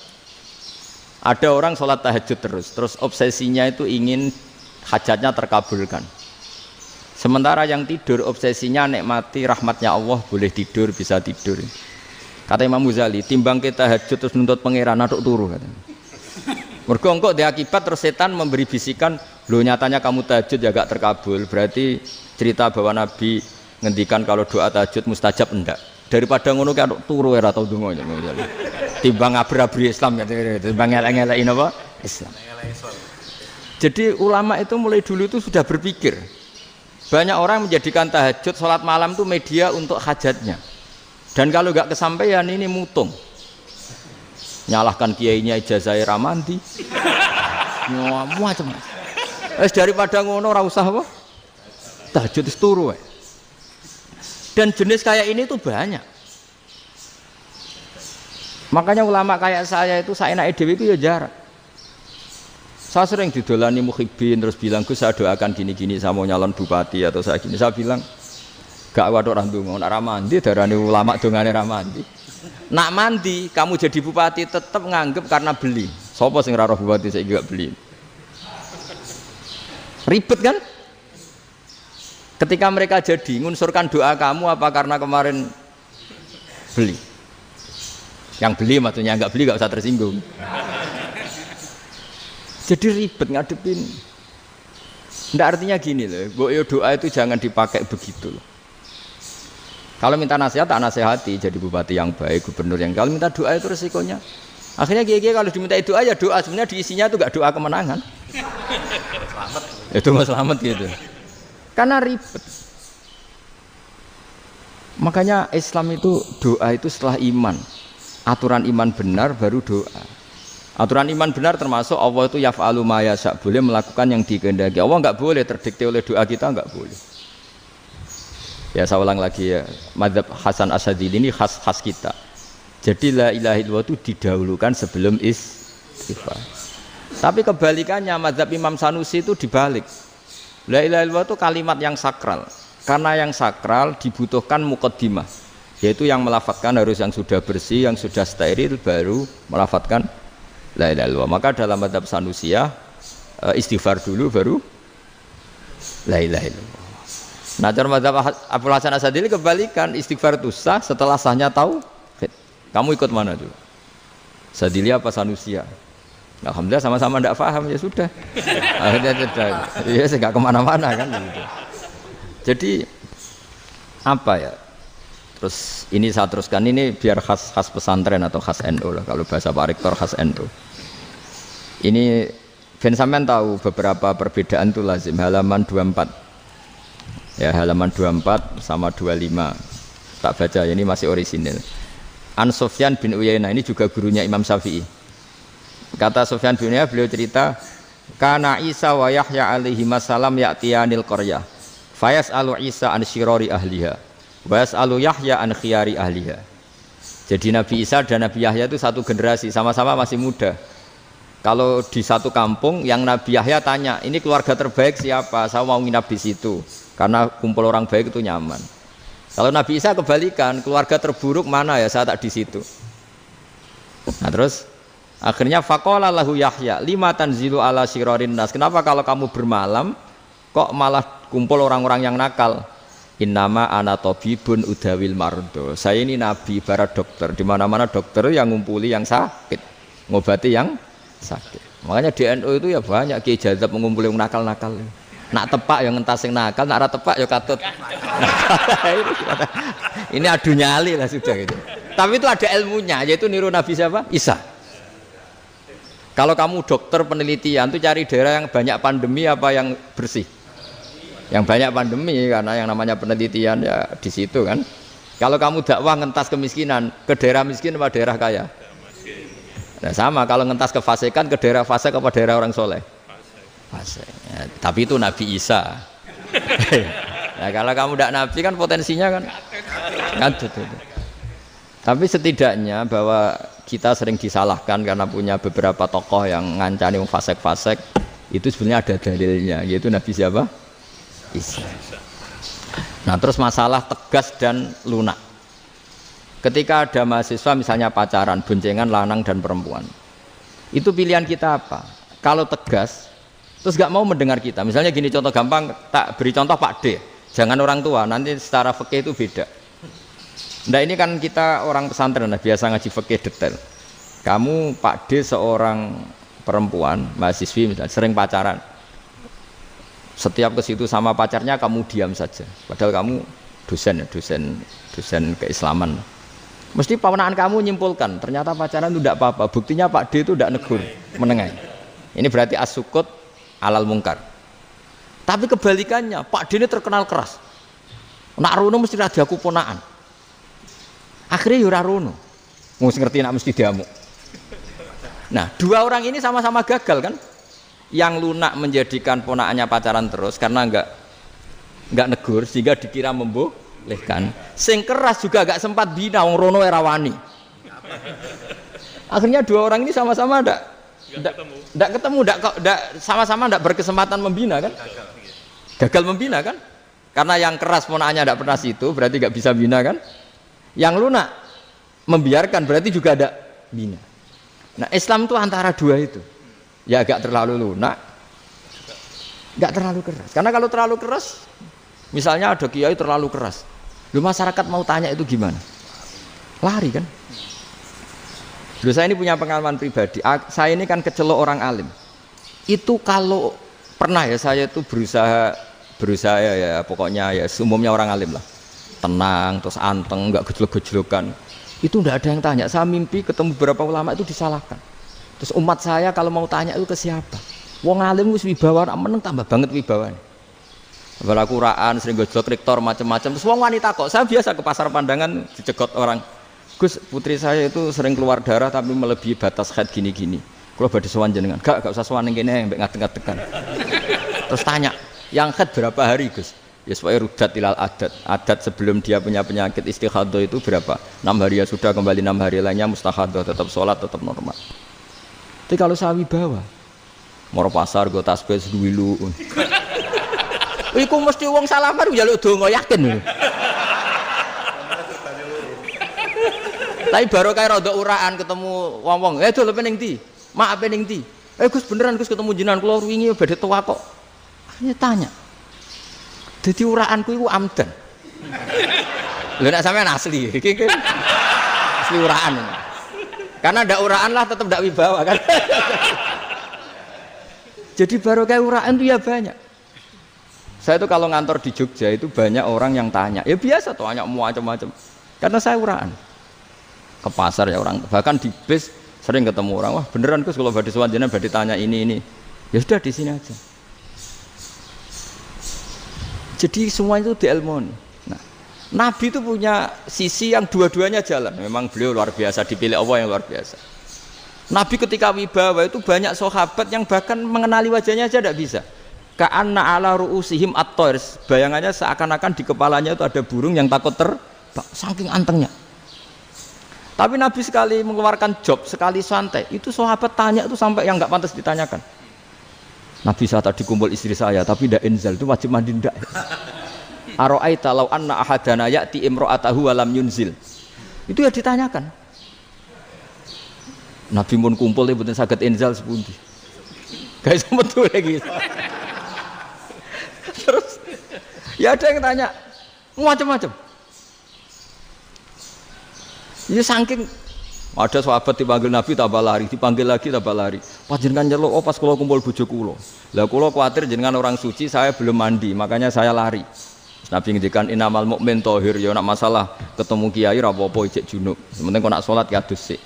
S1: Ada orang sholat tahajud terus obsesinya itu ingin hajatnya terkabulkan. Sementara yang tidur obsesinya nikmati rahmatnya Allah, boleh tidur, bisa tidur. Kata Imam Ghazali, timbang kita tahajud terus nuntut pangeran aduk turu katanya. Mergo engko di akibat terus setan memberi bisikan, "Lho nyatanya kamu tahajud ya gak terkabul." Berarti cerita bahwa Nabi ngendikan kalau doa tahajud mustajab enggak. Daripada ngono ki aduk turu ora tau ndonga. Timbang ngabri-abri Islam timbang ngelek-ngelekin apa? Islam. Jadi ulama itu mulai dulu itu sudah berpikir. Banyak orang menjadikan tahajud salat malam itu media untuk hajatnya. Dan kalau enggak kesampaian ini mutung. Nyalahkan kiainya ijazah ramandi. Macam. Daripada ngono ora usah apa? Tahajud wis turu wae. Dan jenis kayak ini tuh banyak. Makanya ulama kayak saya itu saenake dhewe itu ya jarak. Saya sering didolani muhibbin terus bilang, "Gus saya doakan gini-gini saya mau nyalon bupati atau saya gini." Saya bilang, "Gak waduh ora ndonga, nek ra mandi darane ulama dongane ra mandi." Nak mandi kamu jadi bupati tetap nganggep karena beli. Sapa sing ora roh bupati saiki gak beli? Ribet kan? Ketika mereka jadi ngunsurkan doa kamu apa karena kemarin beli? Yang beli maksudnya enggak beli enggak usah tersinggung. Jadi ribet ngadepin. Ndak artinya gini loh, doa itu jangan dipakai begitu loh. Kalau minta nasihat tak nasihati jadi bupati yang baik, gubernur yang kalau minta doa itu resikonya. Akhirnya kiai kalau diminta doa ya doa sebenarnya diisinya itu enggak doa kemenangan. Selamat. Itu mau selamat gitu. Karena ribet. Makanya Islam itu doa itu setelah iman. Aturan iman benar baru doa. Aturan iman benar termasuk Allah itu yaf'alu ma yasha, boleh melakukan yang dikehendaki. Allah enggak boleh terdikte oleh doa kita, enggak boleh. Ya saya ulang lagi ya, mazhab Hasan Asyadzili ini khas kita. Jadi la ilaha illallah itu didahulukan sebelum istighfar. Tapi kebalikannya mazhab Imam Sanusi itu dibalik. La ilaha illallah itu kalimat yang sakral. Karena yang sakral dibutuhkan muqaddimah, yaitu yang melafadzkan harus yang sudah bersih, yang sudah steril baru melafadzkan la ilaha illallah. Maka dalam mazhab Sanusiyah istighfar dulu baru la ilaha illallah. Nah, cara mazhab Abu Hasan Asyadzili kebalikan, istighfar itu sah setelah sahnya tauhid. Kamu ikut mana tuh? Asyadzili apa Sanusiyah? Alhamdulillah sama-sama tidak paham, ya sudah. Akhirnya sudah. Ya enggak kemana-mana kan gitu. Jadi apa ya? Terus ini saya teruskan, ini biar khas pesantren atau khas NU lah, kalau bahasa Pak Rektor khas NU. Ini Ben sampean tahu beberapa perbedaan itu lazim, halaman 24. Ya, halaman 24 sama 25. Tak baca, ini masih orisinil. An Sufyan bin Uyainah, ini juga gurunya Imam Syafi'i. Kata Sufyan bin Uyainah, beliau cerita, kana Isa wa Yahya alaihi salam ya'tiyanil qaryah. Fayas'alu Isa an syirari ahliha. Wa yas'alu Yahya an khiyari ahliha. Jadi Nabi Isa dan Nabi Yahya itu satu generasi, sama-sama masih muda. Kalau di satu kampung yang Nabi Yahya tanya, ini keluarga terbaik siapa? Saya mau nginap di situ. Karena kumpul orang baik itu nyaman. Kalau Nabi Isa kebalikan, keluarga terburuk mana ya, saya tak di situ. Nah terus akhirnya faqala lahu Yahya lima tanzilu ala syirarin nas. Kenapa kalau kamu bermalam kok malah kumpul orang-orang yang nakal? Innama ana tabibun udawil mardo. Saya ini nabi barat dokter. Di mana-mana dokter yang ngumpuli yang sakit, ngobati yang sakit. Makanya di NU itu ya banyak kiai jazab mengumpuli yang nakal-nakal. Nak tepak yang ngentas yang nakal, nak ora tepak ya katut. Ini adu nyali lah sudah gitu. Tapi itu ada ilmunya, yaitu niru Nabi siapa? Isa. Kalau kamu dokter penelitian tuh cari daerah yang banyak pandemi apa yang bersih? Yang banyak pandemi, karena yang namanya penelitian ya di situ kan. Kalau kamu dakwah ngentas kemiskinan, ke daerah miskin apa daerah kaya? Nah sama, kalau ngentas kefasikan, ke daerah fasik apa daerah orang soleh? Fasik. Ya, tapi itu Nabi Isa. Nah kalau kamu tidak Nabi kan potensinya kan itu. Tapi setidaknya bahwa kita sering disalahkan karena punya beberapa tokoh yang ngancani fasik-fasik, itu sebenarnya ada dalilnya, yaitu Nabi siapa? Isa. Nah terus masalah tegas dan lunak. Ketika ada mahasiswa misalnya pacaran, boncengan lanang dan perempuan, itu pilihan kita apa? Kalau tegas, terus gak mau mendengar kita. Misalnya gini, contoh gampang, tak beri contoh Pak D. Jangan orang tua, nanti secara fikih itu beda. Nah ini kan kita orang pesantren, nah, biasa ngaji fikih detail. Kamu Pak D seorang perempuan, mahasiswi misalnya, sering pacaran. Setiap ke situ sama pacarnya kamu diam saja. Padahal kamu dosen keislaman. Mesti pamanaan kamu nyimpulkan, ternyata pacaran itu tidak apa-apa. Buktinya Pak D itu tidak negur, menengahi. Ini berarti as-sukut alal mungkar. Tapi kebalikannya, Pak D ini terkenal keras. Nak rono mesti ada aku ponaan. Akhirnya yura rono. Mesti ngerti nak mesti diamuk. Nah, dua orang ini sama-sama gagal kan? Yang lunak menjadikan ponaannya pacaran terus karena enggak negur sehingga dikira membolehkan. Sing keras juga enggak sempat bina wong rono era wani. Akhirnya dua orang ini sama-sama enggak ketemu, sama-sama enggak berkesempatan membina kan? Gagal membina kan? Karena yang keras ponaannya enggak pernah situ, berarti enggak bisa bina kan? Yang lunak membiarkan berarti juga ada bina. Nah, Islam itu antara dua itu. Ya agak terlalu lunak, enggak terlalu keras. Karena kalau terlalu keras, misalnya ada kiai terlalu keras, lu masyarakat mau tanya itu gimana? Lari kan? Dulu saya ini punya pengalaman pribadi. Saya ini kan kecelok orang alim. Itu kalau pernah ya saya itu berusaha ya pokoknya ya umumnya orang alim lah. Tenang, terus anteng, enggak gejlok-gejlokan. Itu enggak ada yang tanya. Saya mimpi ketemu beberapa ulama itu disalahkan. Terus umat saya kalau mau tanya itu ke siapa? Wong alim wis wibawa, meneng tambah banget wibawane. Apalagi Quran sering gojlok rektor macam-macam. Terus wong wanita kok, saya biasa ke pasar pandangan dicegot orang. Gus, putri saya itu sering keluar darah tapi melebihi batas haid gini-gini. Kalau badhe sowan jenengan, gak usah sowan ning kene mbek ngadeg-ngadegan. Terus tanya, yang haid berapa hari Gus? Ya supaya rudat ilal adat. Adat sebelum dia punya penyakit istighadah itu berapa? 6 hari ya sudah, kembali 6 hari lainnya mustahadah, tetap sholat, tetap normal. Tapi kalau sawi bawa, moro pasar go tasbih seduwilu. Iku mesti wong salaman njaluk donga yakin. Tapi baru kayak rada uraan ketemu wong-wong, dol ning ndi? Mak ning ndi? Gus beneran Gus ketemu jenengan kula wingi badhe tuwa kok. Akhirnya tanya. Jadi uraanku itu amdan. Lho nek sampean asli, iki asli uraan. Karena ndak uraan lah tetap ndak wibawa kan. Jadi baru kayak uraan itu ya banyak. Saya itu kalau ngantor di Jogja itu banyak orang yang tanya. Ya biasa tuh tanya macam-macam. Karena saya uraan. Ke pasar ya orang, bahkan di bis sering ketemu orang, wah beneran Gus kalau badhe sowan jenengan badhe tanya ini. Ya sudah di sini aja. Jadi semua itu diilmoni. Nah, Nabi itu punya sisi yang dua-duanya jalan. Memang beliau luar biasa, dipilih Allah yang luar biasa. Nabi ketika wibawa itu banyak sahabat yang bahkan mengenali wajahnya aja tidak bisa. Ka'anna ala ru'usihim at-tayr. Bayangannya seakan-akan di kepalanya itu ada burung yang takut terbang, saking antengnya. Tapi Nabi sekali mengeluarkan job, sekali santai, itu sahabat tanya itu sampai yang nggak pantas ditanyakan. Nabi saat tadi kumpul istri saya, tapi tidak inzal, itu wajib mandi tidak. Aro'aita law anna ahadana ya'ti imro'atahu walam yunzil. Itu ya ditanyakan. Nabi pun kumpul, itu sakit inzal sepundi. Gak bisa betul lagi. Terus, ya ada yang tanya, macam-macam. Ya saking ada sahabat dipanggil Nabi tambah lari, dipanggil lagi tambah lari. Pas jenengan nyeluk, oh pas kula kumpul bojo kula. Lah kula kuwatir jenengan orang suci, saya belum mandi, makanya saya lari. Nabi ngendikan innamal mukmin thahir, ya nak masalah ketemu kiai ra apa-apa ijek junub. Penting kok nak salat ya dhisik.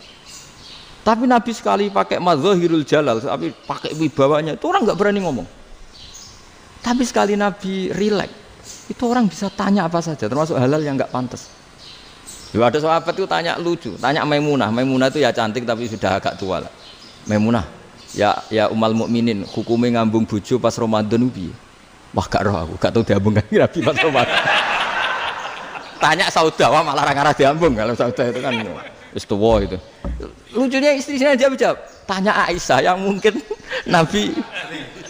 S1: Tapi Nabi sekali pakai mazahirul jalal, tapi pakai wibawanya, itu orang enggak berani ngomong. Tapi sekali Nabi rileks, itu orang bisa tanya apa saja, termasuk halal yang enggak pantas. Loh, ada sahabat itu tanya lucu, tanya Maimunah. Maimunah itu ya cantik tapi sudah agak tua lah. Maimunah, ya umal mukminin, hukumnya ngambung bojo pas Ramadan piye? Wah gak roh aku, gak tahu diambung kan Nabi pas Ramadan. Tanya Saudah, wah malah orang arah diambung kalau Saudah itu kan wis tuwa itu. Lucunya istrinya dia jawab, tanya Aisyah yang mungkin Nabi,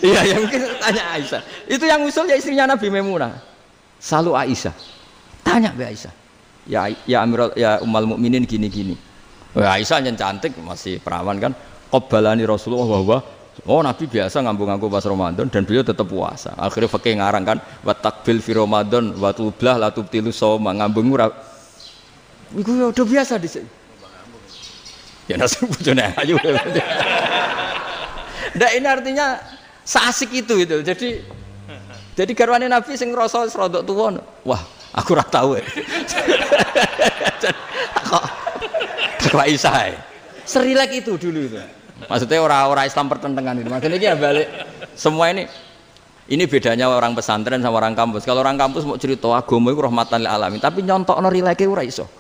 S1: iya yang mungkin tanya Aisyah. Itu yang usul ya istrinya Nabi Maimunah. Selalu Aisyah, tanya be Aisyah. Ya Amirul ya umal mukminin gini-gini. Aisyah yang cantik masih perawan kan. Qabbalani Rasulullah bahwa oh Nabi biasa ngambung-ngambung pas Ramadan dan beliau tetap puasa. Akhirnya fakih ngarang kan wa takbil fi Ramadan wa tublah la tubtilu shauma ngambung ora. Iku udah biasa di sini. Ya nasib bojone ayu. Ndak ini artinya seasik itu. Jadi garwane Nabi sing ngrasa rodok tuwa. Wah, aku ora tahu ya. Kok Aisyah. Serilek itu dulu itu. Maksudnya orang Islam pertentangan itu. Maksudnya dia balik semua ini bedanya orang pesantren sama orang kampus. Kalau orang kampus mau cerita agama itu rahmatan lil alamin, tapi nyontokno rileke ora iso.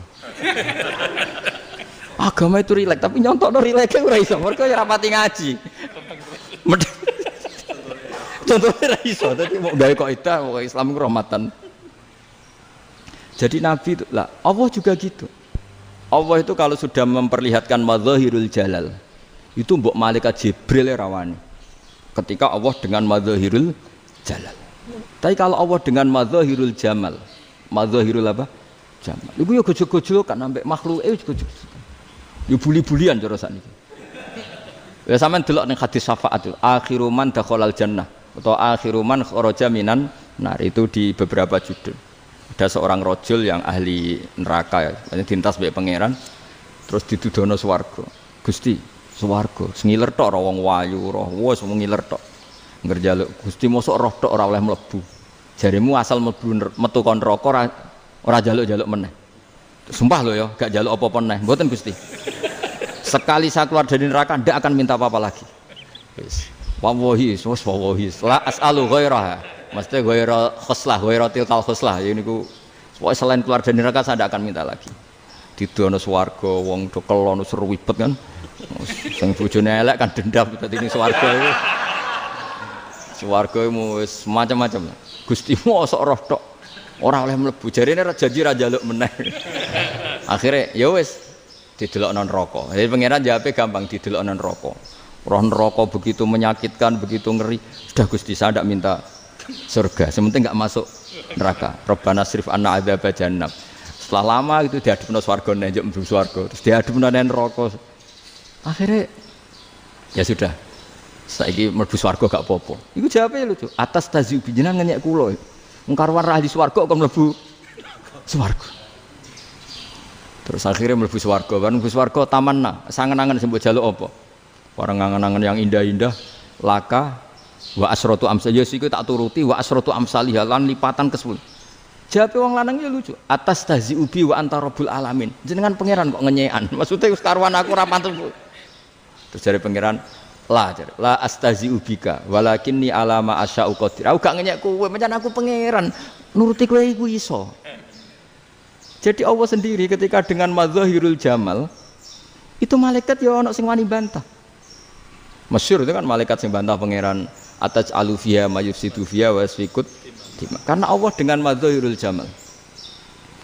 S1: Agama itu rilek, tapi nyontok no rilek ora iso. Mergo ya rapati ngaji. Contohnya ora iso, dadi mau gawe kaidah kok Islam iku rahmatan. Jadi Nabi itu lah, Allah juga gitu. Allah itu kalau sudah memperlihatkan madzahirul jalal, itu mbok malaikat Jibril rawani. Ketika Allah dengan madzahirul jalal. Tapi kalau Allah dengan madzahirul jamal, madzahirul apa? Jamal. Iku yo gojol-gojol kan ambek makhluke yo gojol. Yo buli-bulian cara sakniki. Ya sampean delok ning hadis syafaat itu, akhiru man dakhalal jannah atau akhiru man kharaja minan nar, itu di beberapa judul. Ada seorang rojul yang ahli neraka ya, dintas mbek pangeran terus ditudono swarga. Gusti, swarga sengiler tok wong wayu roh, wis ngiler tok. Ngerjaluk Gusti mosok roh tok ora oleh mlebu. Jarimu asal mlebu metu kon neraka ora jaluk-jaluk meneh. Sumpah lho ya, gak jaluk apa-apa meneh. Mboten Gusti. Sekali saya keluar dari neraka ndak akan minta apa-apa lagi. Wis. Wallahi, wis wallahi. La as'alu ghairaha. Mesti ghaira khoslah, ghaira tilkal khoslah. Ya niku selain keluar dari neraka saya tidak akan minta lagi. Didono swarga wong do kelon seru wibet kan. Sing bojone elek kan dendam dadi ning swarga iku. Swarga iku wis macam-macam. Gusti mosok roh tok ora oleh mlebu. Jarine janji ra njaluk meneh. Akhire ya wis didelokno neraka. Jadi pangeran jawabe gampang didelokno neraka. Roh neraka begitu menyakitkan, begitu ngeri. Sudah Gusti saya ndak minta surga, sementing enggak masuk neraka. Rabbana srif anna adzab jahannam. Setelah lama itu diadepno swarga njuk mlebu swarga, terus diadepno neraka. Akhirnya ya sudah. Saiki mlebu swarga gak apa-apa. Iku jawabe lucu. Atas taziu jenengan ngenyek kula. Wong karuan ra di swarga kok mlebu swarga. Terus akhirnya mlebu swarga, bareng mlebu swarga tamanna, sangen-angen sing mbok jaluk apa? Orang angen-angen yang indah-indah, laka wa asratu amsal ya siku tak turuti wa asratu amsalih lan lipatan ke-10. Jawabe wong lanang ya lucu. Atas tazi ubi wa anta rabbul alamin. Jenengan pangeran kok ngenyekan. Maksudnya wis karuan aku ora pantes. Terus jare pangeran, la astazi ubika walakinni alama asya'u qadir. Aku gak ngenyek kowe, pancen aku pangeran. Nuruti kowe iku iso. Jadi Allah sendiri ketika dengan madzahirul jamal itu malaikat ya ono sing wani bantah. Masyhur itu kan malaikat sing bantah pangeran ataj alufia mayufsidu fiya wasfikut. Karena Allah dengan madzahirul jamal.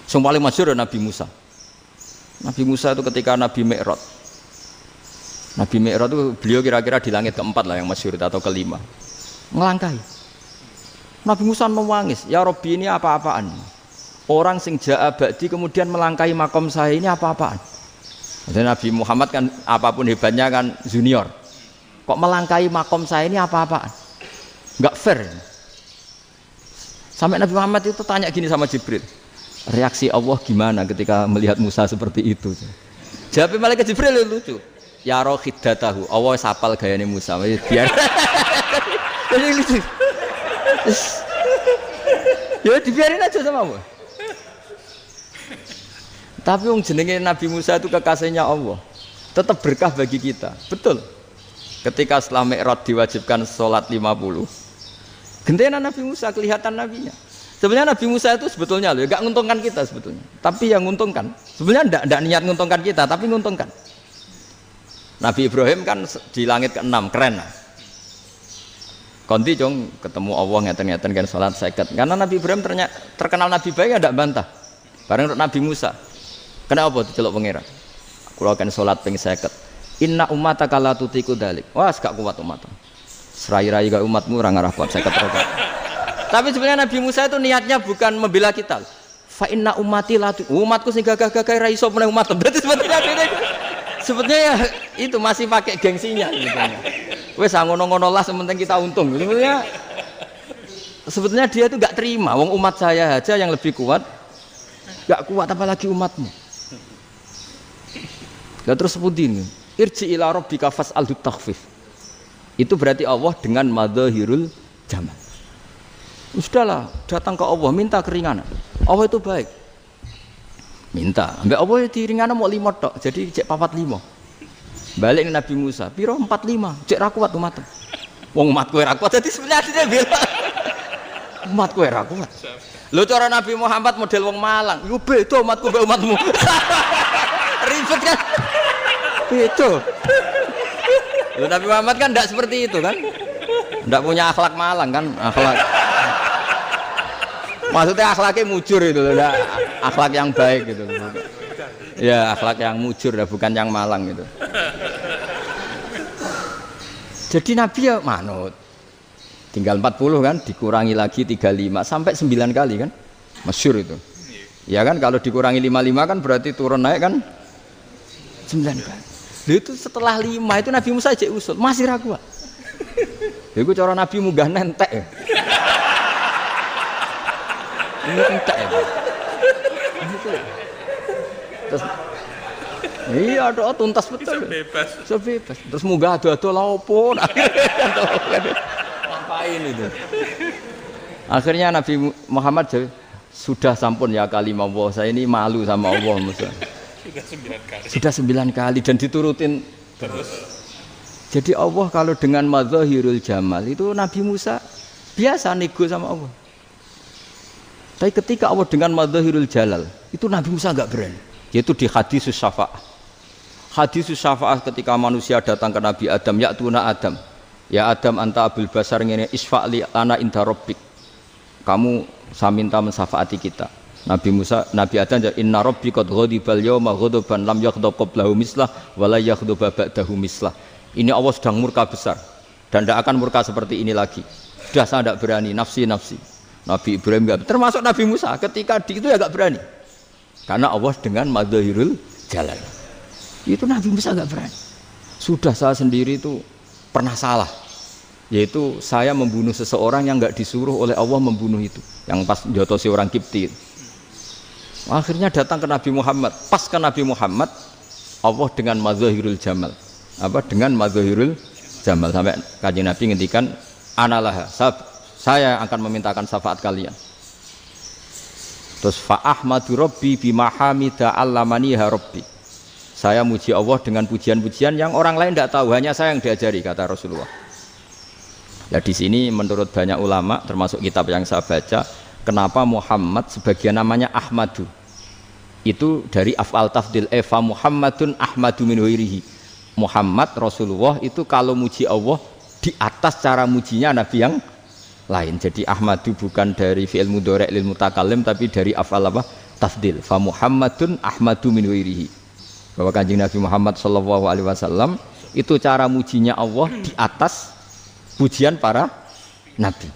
S1: Yang paling masyhur Nabi Musa. Nabi Musa itu ketika Nabi Mi'raj. Nabi Mi'raj itu beliau kira-kira di langit keempat lah yang masyhur atau kelima. Ngelangkahi. Nabi Musa menangis, ya Rabbi ini apa-apaan? Orang sing ja'a ba'di kemudian melangkahi makom saya ini apa-apaan? Jadi Nabi Muhammad kan apapun hebatnya kan junior. Kok melangkahi makom saya ini apa-apaan? Enggak fair. Sampai Nabi Muhammad itu tanya gini sama Jibril. Reaksi Allah gimana ketika melihat Musa seperti itu? Jawab malaikat Jibril lucu. Ya roh khiddatahu. Allah sapal gayane Musa. Biar. Jadi lucu. Ya dibiarin aja sama Allah. Tapi wong jenenge Nabi Musa itu kekasihnya Allah. Tetap berkah bagi kita. Betul. Ketika setelah Mi'raj diwajibkan sholat 50. Gentenan Nabi Musa kelihatan nabinya. Sebenarnya Nabi Musa itu sebetulnya loh, enggak nguntungkan kita sebetulnya. Tapi yang nguntungkan, sebenarnya enggak niat nguntungkan kita, tapi nguntungkan. Nabi Ibrahim kan di langit ke-6, keren lah. Konti jong ketemu Allah ngeten-ngeten kan sholat 50. Karena Nabi Ibrahim terkenal Nabi baik ya enggak bantah. Bareng Nabi Musa. Kenapa diceluk pangeran? Kula akan sholat ping 50. Inna ummataka la tutiku dzalik. Wah, gak kuat umat. Serai-rai gak umatmu ora ngarah kuat 50 rakaat. Tapi sebenarnya Nabi Musa itu niatnya bukan membela kita. Fa inna ummati la umatku sing gagah-gagah ra iso meneh umat. Berarti sebetulnya ya itu masih pakai gengsinya sebetulnya. Wes ngono-ngono lah sementing kita untung. Sebetulnya dia itu enggak terima wong umat saya aja yang lebih kuat. Enggak kuat apalagi umatmu. Lah terus sebutin irji ila rabbika fas'alhu takhfif. Itu berarti Allah dengan madzahirul jamal. Sudahlah, datang ke Allah minta keringanan. Allah itu baik. Minta, ambek Allah itu ringanan mau 5 tok, jadi cek 45. Balik Nabi Musa, piro 45, cek ra kuat umat. Wong umatku ora kuat, jadi sebenarnya dia bilang umatku ora kuat. Lho cara Nabi Muhammad model wong Malang, yo beda umatku mbek umatmu. Ribet kan? Beda. Lho Nabi Muhammad kan tidak seperti itu kan? Tidak punya akhlak Malang kan? Akhlak. Maksudnya akhlaknya mujur itu, tidak akhlak yang baik gitu. Ya akhlak yang mujur, bukan yang Malang gitu. Jadi Nabi ya manut. Tinggal 40 kan, dikurangi lagi 35 sampai 9 kali kan? Masyhur itu. Ya kan kalau dikurangi 55 kan berarti turun naik kan? 9 kali. Itu setelah 5 itu Nabi Musa cek usul masih ragu. Iku cara Nabi munggah nentek ya. Ini entek ya. Terus iya doa tuntas betul. Bisa bebas. Terus munggah ado-ado lha opo? Ngapain itu? Akhirnya Nabi Muhammad sudah sampun ya kalimah Allah. Saya ini malu sama Allah Musa. Sudah 9 kali dan diturutin terus. Jadi Allah kalau dengan madzahirul jamal itu Nabi Musa biasa nego sama Allah. Tapi ketika Allah dengan madzahirul jalal itu Nabi Musa enggak berani. yaitu di hadis syafa'ah. Hadis syafa'ah ketika manusia datang ke Nabi Adam, ya tuna Adam, ya Adam anta abul basar ngene isfa'li ana inda rabbik. Kamu saya minta mensafaati kita. Nabi Adam inna rabbi qad ghadibal yawma ghadaban lam yaghdab qablahu mislah wa la yaghdab ba'dahu mislah. Ini Allah sedang murka besar dan tidak akan murka seperti ini lagi. Sudah saya tidak berani, nafsi. Nabi Ibrahim enggak, termasuk Nabi Musa ketika di itu ya enggak berani. Karena Allah dengan madzahirul jalal. Itu Nabi Musa enggak berani. Sudah saya sendiri itu pernah salah. Yaitu saya membunuh seseorang yang enggak disuruh oleh Allah membunuh itu. Yang pas jotosi orang Kipti. Akhirnya datang ke Nabi Muhammad. Pas ke Nabi Muhammad, Allah dengan madzahirul jamal. Dengan madzahirul jamal sampai Kanjeng Nabi ngendikan analah, saya akan memintakan syafaat kalian. Terus fa ahmadu rabbi bima hamida allamaniha rabbi. Saya muji Allah dengan pujian-pujian yang orang lain tidak tahu, hanya saya yang diajari, kata Rasulullah. Nah di sini menurut banyak ulama termasuk kitab yang saya baca, kenapa Muhammad sebagian namanya Ahmadu? Itu dari af'al tafdil, fa Muhammadun Ahmadu min ghairihi. Muhammad Rasulullah itu kalau muji Allah di atas cara mujinya nabi yang lain. Jadi Ahmadu bukan dari fi'il mudhari' lil mutakallim tapi dari af'al apa? Tafdil. Fa Muhammadun Ahmadu min ghairihi. Bahwa Kanjeng Nabi Muhammad sallallahu alaihi wasallam itu cara mujinya Allah di atas pujian para nabi.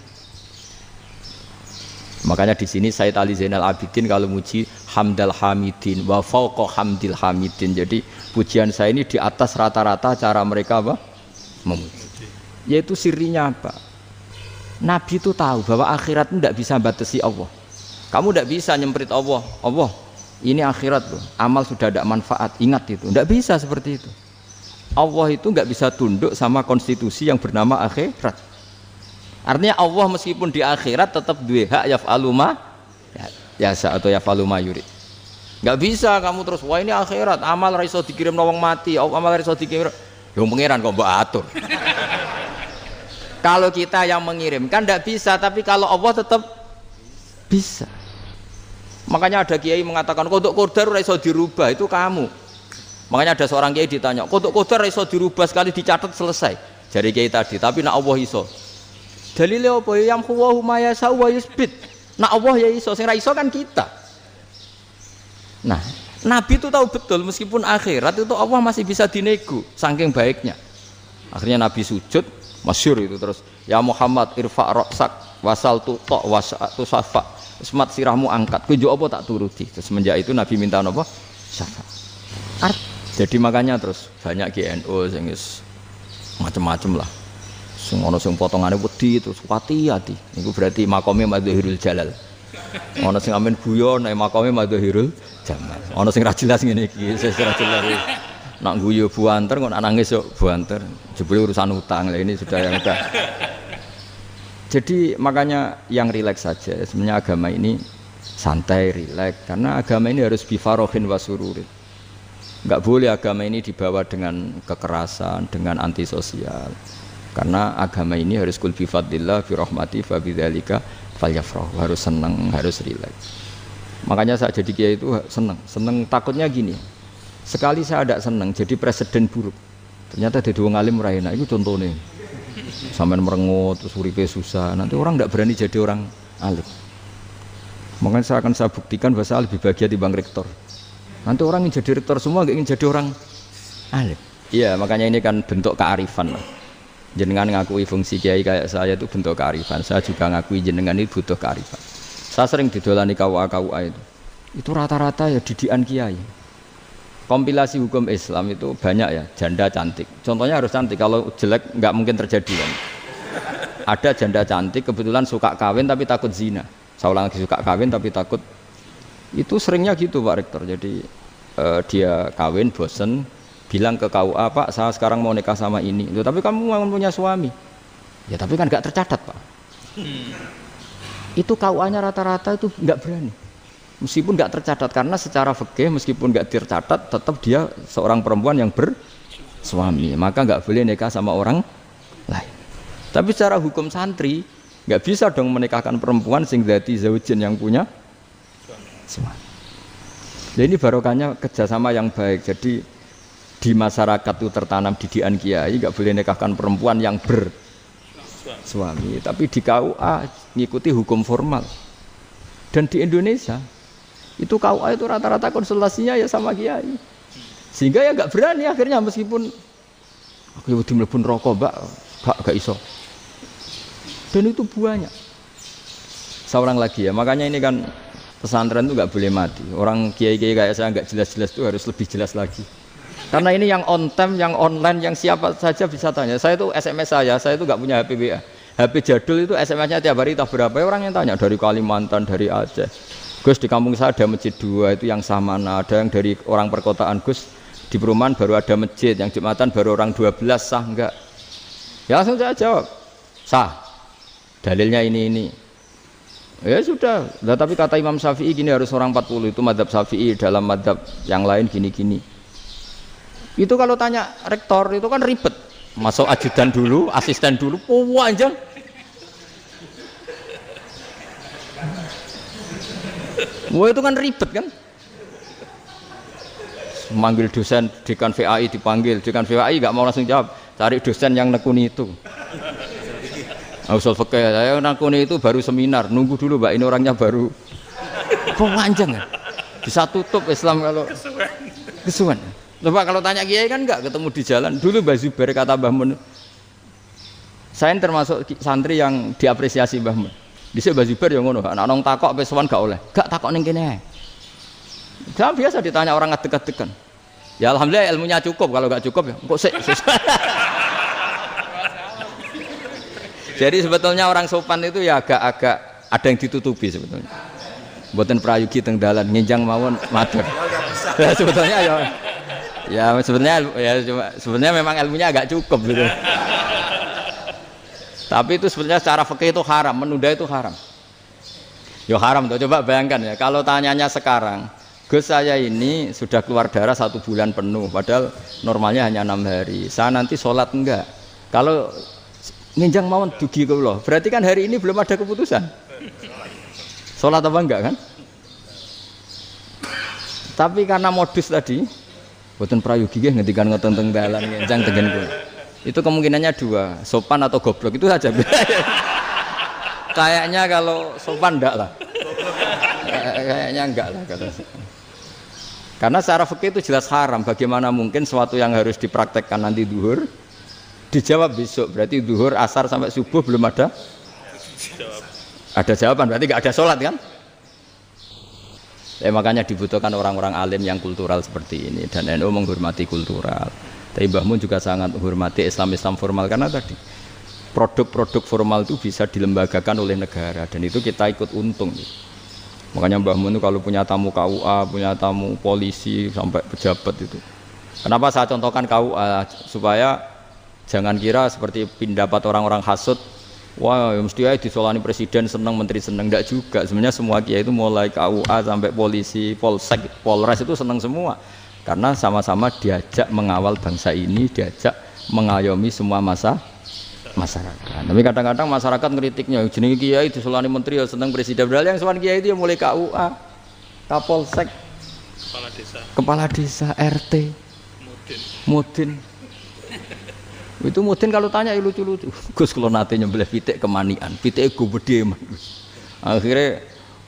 S1: Makanya di sini Sayyid Ali Zainal Abidin kalau muji hamdal hamidin wa fauqa hamdil hamidin. Jadi pujian saya ini di atas rata-rata cara mereka apa? Memuji. Yaitu sirinya apa? Nabi itu tahu bahwa akhirat tidak bisa batasi Allah. Kamu tidak bisa nyemprit Allah. Allah, ini akhirat loh. Amal sudah tidak manfaat. Ingat itu. Tidak bisa seperti itu. Allah itu nggak bisa tunduk sama konstitusi yang bernama akhirat. Artinya Allah meskipun di akhirat tetap duwe hak yaf'alu ma yasa atau yaf'alu ma yurid. Enggak bisa kamu terus wah ini akhirat, amal ra iso dikirim wong mati, amal ra iso dikirim. Yo pangeran kok mbok atur. Kalau kita yang mengirimkan enggak bisa, tapi kalau Allah tetap bisa. Makanya ada kiai mengatakan kodok qadar ra iso dirubah, itu kamu. Makanya ada seorang kiai ditanya, kodok qadar ra iso dirubah sekali dicatat selesai. Jadi kiai tadi, tapi nak Allah iso. Dalile apa ya yang huwa ma yasha wa yusbit. Nah Allah ya iso, sing ra iso kan kita. Nah, Nabi itu tahu betul meskipun akhirat itu Allah masih bisa dinego saking baiknya. Akhirnya Nabi sujud, masyhur itu terus, ya Muhammad irfa' ra'sak wasal tuqa wasatu safa. Semat sirahmu angkat. Kowe njuk apa tak turuti. Terus semenjak itu Nabi minta apa? Syafaat. Jadi makanya terus banyak GNU sing wis macam-macam lah. Sing ana sing potongane wedi terus hati-hati. Niku berarti makome madzahirul jalal. Ana sing amen guyon nek makome madzahirul jamal. Ana sing ra jelas ngene iki, wis ra jelas. Nak guyu buanter kok nangis yo buanter. Jebule urusan utang. Lah ini sudah yang udah. Jadi makanya yang rileks saja. Sebenarnya agama ini santai, rileks karena agama ini harus bifarohin wasururin. Enggak boleh agama ini dibawa dengan kekerasan, dengan antisosial. Karena agama ini harus kul bi fadlillah bi rahmati fa bidzalika falyafrahu, harus senang, harus rileks. Makanya saya jadi kiai itu senang takutnya gini. Sekali saya tidak senang jadi presiden buruk. Ternyata jadi wong alim ora enak, itu contohnya. Sampean merengut terus uripe susah, nanti orang tidak berani jadi orang alim. Makanya saya akan buktikan bahwa saya lebih bahagia dibanding rektor. Nanti orang ingin jadi rektor semua nggak ingin jadi orang alim. Iya, makanya ini kan bentuk kearifan lah. Jenengan ngakui fungsi kiai kayak saya itu bentuk kearifan. Saya juga ngakui jenengan itu butuh kearifan. Saya sering didolani KUA itu rata-rata ya didikan kiai. Kompilasi hukum Islam itu banyak ya, janda cantik. Contohnya harus cantik, kalau jelek nggak mungkin terjadi kan. Ada janda cantik kebetulan suka kawin tapi takut zina. Saya ulang lagi, suka kawin tapi takut. Itu seringnya gitu Pak Rektor. Jadi dia kawin bosen, bilang ke KUA, Pak saya sekarang mau nikah sama ini. Loh, tapi kamu mau punya suami. Ya tapi kan nggak tercatat Pak. Itu KUA-nya rata-rata itu nggak berani. Meskipun nggak tercatat karena secara fikih meskipun nggak tercatat tetap dia seorang perempuan yang bersuami. Maka nggak boleh nikah sama orang lain. Tapi secara hukum santri nggak bisa dong menikahkan perempuan sing dzati zaujin yang punya suami. Nah, ini barokahnya kerjasama yang baik. Jadi di masyarakat itu tertanam didikan kiai, nggak boleh nikahkan perempuan yang bersuami. Tapi di KUA ngikuti hukum formal. Dan di Indonesia itu KUA itu rata-rata konsultasinya ya sama kiai. Sehingga ya nggak berani akhirnya meskipun aku udah mlebu rokok mbak, gak iso. Dan itu banyak. Seorang lagi ya, makanya ini kan pesantren itu nggak boleh mati. Orang kiai-kiai kayak saya nggak jelas-jelas itu harus lebih jelas lagi. Karena ini yang on time, yang online, yang siapa saja bisa tanya. Saya itu SMS saya itu nggak punya HP WA. HP jadul itu SMS-nya tiap hari tak berapa. Orang yang tanya dari Kalimantan, dari Aceh. Gus di kampung saya ada masjid 2 itu yang Samana. Ada yang dari orang perkotaan Gus di perumahan baru ada masjid. Yang Jumatan baru orang 12 sah enggak? Ya langsung saya jawab sah. Dalilnya ini. Ya sudah, nah, tapi kata Imam Syafi'i gini harus orang 40 itu madzhab Syafi'i, dalam madzhab yang lain gini-gini. Itu kalau tanya rektor itu kan ribet. Masuk ajudan dulu, asisten dulu, panjang. Wah itu kan ribet kan? Manggil dosen dekan VAI dipanggil, dekan VAI nggak mau langsung jawab, cari dosen yang nekuni itu. Usul fikih, saya nakuni itu baru seminar, nunggu dulu mbak ini orangnya baru panjang kan, bisa tutup Islam kalau kesuwen. Coba kalau tanya kiai kan enggak ketemu di jalan. Dulu Mbah Zubair kata Mbah Mun, saya termasuk santri yang diapresiasi Mbah Mun. Dhisik Mbah Zubair yang ngono, anak nong takok pesuwan gak oleh, gak takok ning kene. Jangan biasa ditanya orang ngadeg-adegan. Ya alhamdulillah ilmunya cukup, kalau gak cukup ya kok sik. Jadi sebetulnya orang sopan itu ya agak ada yang ditutupi sebetulnya. Mboten prayogi teng dalan nginjang mawon matur. Ya sebetulnya sebenarnya memang ilmunya agak cukup gitu. Tapi itu sebenarnya secara fikih itu haram, menunda itu haram. Ya haram tuh, coba bayangkan ya kalau tanyanya sekarang, Gus saya ini sudah keluar darah 1 bulan penuh, padahal normalnya hanya 6 hari. Saya nanti sholat enggak? Kalau nginjang mawon dugi kula. Berarti kan hari ini belum ada keputusan. Salat apa enggak kan? Tapi karena modus tadi, boten prayogi nggih ngendikan ngoten teng dalan nginjang tengen kula. Itu kemungkinannya 2, sopan atau goblok itu saja. Kayaknya kalau sopan enggak lah. Kayaknya enggak lah kata. Karena secara fikih itu jelas haram. Bagaimana mungkin sesuatu yang harus dipraktekkan nanti zuhur dijawab besok, berarti zuhur, asar sampai subuh belum ada jawaban, berarti nggak ada sholat kan? Makanya dibutuhkan orang-orang alim yang kultural seperti ini, dan NU menghormati kultural. Tapi Mbah Mun juga sangat menghormati Islam formal karena tadi produk-produk formal itu bisa dilembagakan oleh negara dan itu kita ikut untung. Makanya Mbah Mun itu kalau punya tamu KUA, punya tamu polisi sampai pejabat itu. Kenapa saya contohkan KUA supaya jangan kira seperti pendapat orang-orang hasud, wah ya mesti aja disolani presiden seneng, menteri seneng, enggak juga. Sebenarnya semua kiai itu mulai KUA sampai polisi, polsek, polres itu seneng semua. Karena sama-sama diajak mengawal bangsa ini, diajak mengayomi semua masyarakat. Tapi kadang-kadang masyarakat ngeritiknya, jenenge kiai disolani menteri ya seneng presiden. Padahal yang sowan kiai itu ya mulai KUA, Kapolsek, kepala desa, RT, Mudin. Itu mudin kalau tanya ya lucu-lucu. Gus kalau nate nyembelih pitik kemanian, pitik gue gede man. Akhirnya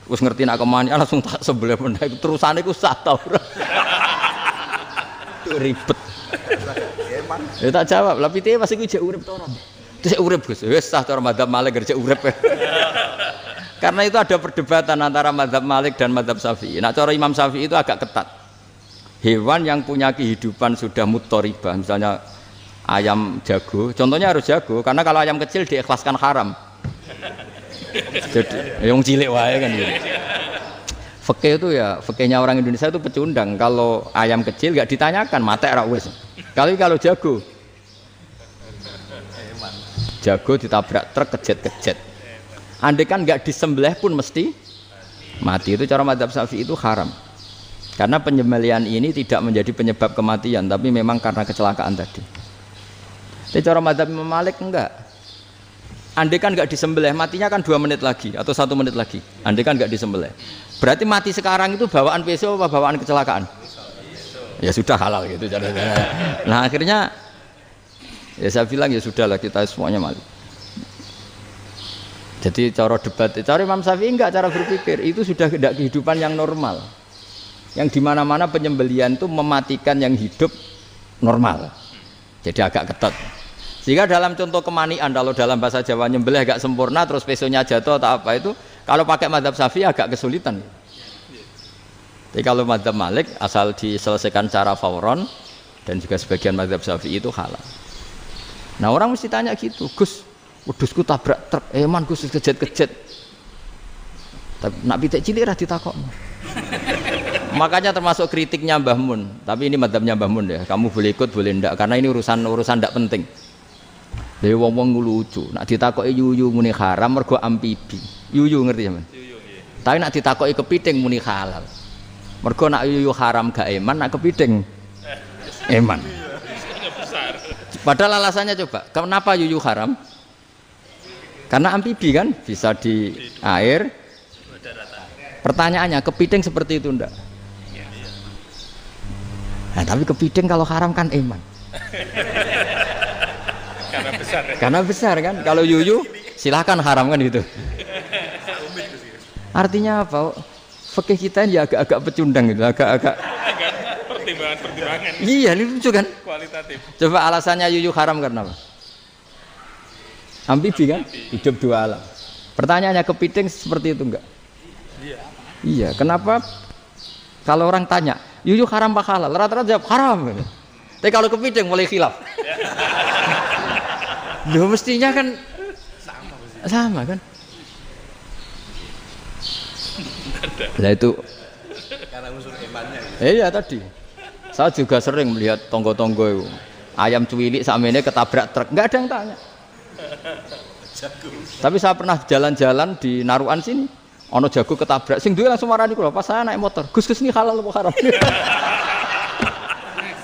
S1: gus ngerti nak kemanian langsung tak sebelah benda itu terusannya gue sah tau. Ribet. Ya tak jawab. Lah pitik pasti gue jek urip to ora. Terus urip Gus. Wis sah cara madzhab Malik kerja urip. Karena itu ada perdebatan antara madzhab Malik dan madzhab Syafi'i. Nah cara Imam Syafi'i itu agak ketat. Hewan yang punya kehidupan sudah mutharibah, misalnya ayam jago, contohnya harus jago, karena kalau ayam kecil diikhlaskan haram. Jadi yang cilik wae kan gitu. Fikih itu ya, fikihnya orang Indonesia itu pecundang. Kalau ayam kecil enggak ditanyakan, mate ra wis. Kalau jago ditabrak truk kejet-kejet. Andai kan enggak disembelih pun mesti mati. Itu cara madzhab Syafi'i itu haram. Karena penyembelihan ini tidak menjadi penyebab kematian, tapi memang karena kecelakaan tadi. Tapi cara madzhab Imam Malik enggak. Andai kan nggak disembelih, matinya kan 2 menit lagi atau 1 menit lagi. Andai kan nggak disembelih, berarti mati sekarang itu bawaan pisau apa bawaan kecelakaan? Ya sudah halal gitu. Nah akhirnya ya saya bilang ya sudahlah kita semuanya malu. Jadi cara debat, cara Imam Syafi'i enggak, cara berpikir itu sudah tidak kehidupan yang normal. Yang dimana-mana penyembelian itu mematikan yang hidup normal. Jadi agak ketat. Sehingga dalam contoh kemanian, kalau dalam bahasa Jawa nyembelih agak sempurna terus pesonya jatuh atau apa itu, kalau pakai mazhab Syafi'i agak kesulitan. Jadi kalau mazhab Malik asal diselesaikan secara fauron dan juga sebagian mazhab Syafi'i itu halal. Nah orang mesti tanya gitu, Gus, wedhusku tabrak truk, eman Gus kejet-kejet. Tapi nak pitik cilik ra ditakokno. Makanya termasuk kritiknya Mbah Mun, tapi ini mazhabnya Mbah Mun ya. Kamu boleh ikut boleh ndak karena ini urusan ndak penting. Lha wong-wong lucu, nak ditakoki yuyu muni haram mergo amfibi. Yuyu ngerti sampean? Yuyu nggih. Tapi nak ditakoki kepiting muni halal. Mergo nak yuyu haram gak eman, nak kepiting eman. Padahal alasannya coba, kenapa yuyu haram? Karena amfibi kan, bisa di air. Pertanyaannya, kepiting seperti itu ndak? Nah, tapi kepiting kalau haram kan eman.
S2: Karena besar. Ya?
S1: Karena besar kan. Kalau yuyu silahkan haram kan gitu. Artinya apa? Fikih kita ya agak-agak pecundang gitu, agak-agak
S2: pertimbangan.
S1: Iya, ini lucu kan?
S2: Kualitatif.
S1: Coba alasannya yuyu haram karena apa? Amfibi kan? Hidup 2 alam. Pertanyaannya kepiting seperti itu enggak? Iya. Iya, kenapa kalau orang tanya, yuyu haram apa halal? Rata-rata jawab haram. Tapi kalau kepiting mulai khilaf. Loh mestinya kan sama kan? Lah itu
S2: karena unsur imannya.
S1: Iya tadi. Saya juga sering melihat tonggo-tonggo itu. Ayam cuwilik sakmene ketabrak truk, enggak ada yang tanya. Tapi saya pernah jalan-jalan di Narukan sini. Ono jago ketabrak, sing duwe langsung marani kula pas saya naik motor. Gus ini halal apa haram?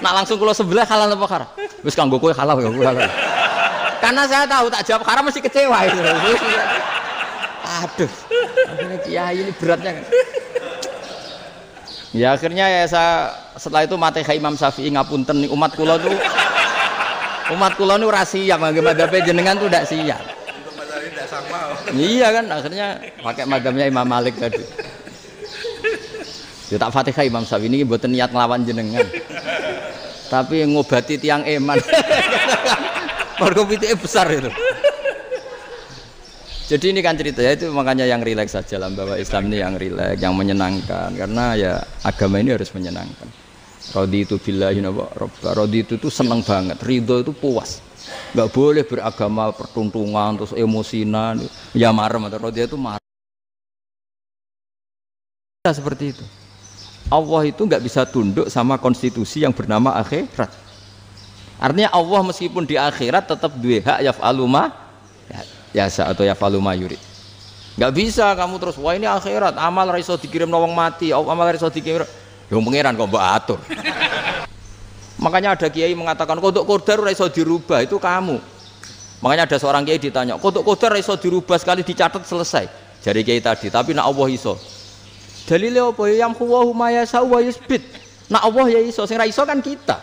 S1: Nak langsung kula sebelah halal apa haram? Wis kanggo kowe halal kanggo halal. Karena saya tahu tak jawab haram mesti kecewa itu. Aduh. Akhirnya kiai ini beratnya kan. Ya akhirnya ya saya setelah itu Fatihah Imam Syafi'i ngapunten nih umat kula tuh. Umat kula nu ora siap madzhab jenengan tuh ndak siap. Iya kan akhirnya pakai madzhabnya Imam Malik tadi. Ya tak Fatihah Imam Syafi'i ini mboten niat nglawan jenengan. Tapi ngobati tiang eman. Mergo pitike besar itu. Jadi ini kan cerita ya itu makanya yang rileks saja lah bahwa Islam ini yang rileks, yang menyenangkan karena ya agama ini harus menyenangkan. Raditu billahi robba. Raditu itu senang banget, ridho itu puas. Enggak boleh beragama pertuntungan terus emosinan, ya marem atau raditu itu marem. Seperti itu. Allah itu enggak bisa tunduk sama konstitusi yang bernama akhirat. Artinya Allah meskipun di akhirat tetap duwe hak yaf'alu ma yasa atau yaf'alu ma yurid. Enggak bisa kamu terus wah ini akhirat amal ra iso dikirim wong mati, amal ra iso dikirim. Ya pangeran kok mbok atur. Makanya ada kiai mengatakan kodok qadar ora iso dirubah, itu kamu. Makanya ada seorang kiai ditanya, kodok qadar ora iso dirubah sekali dicatat selesai. Jari kiai tadi, tapi nak Allah iso. Dalile apa ya yamhu ma yasa wa yusbit. Nak Allah ya iso, sing ra iso kan kita.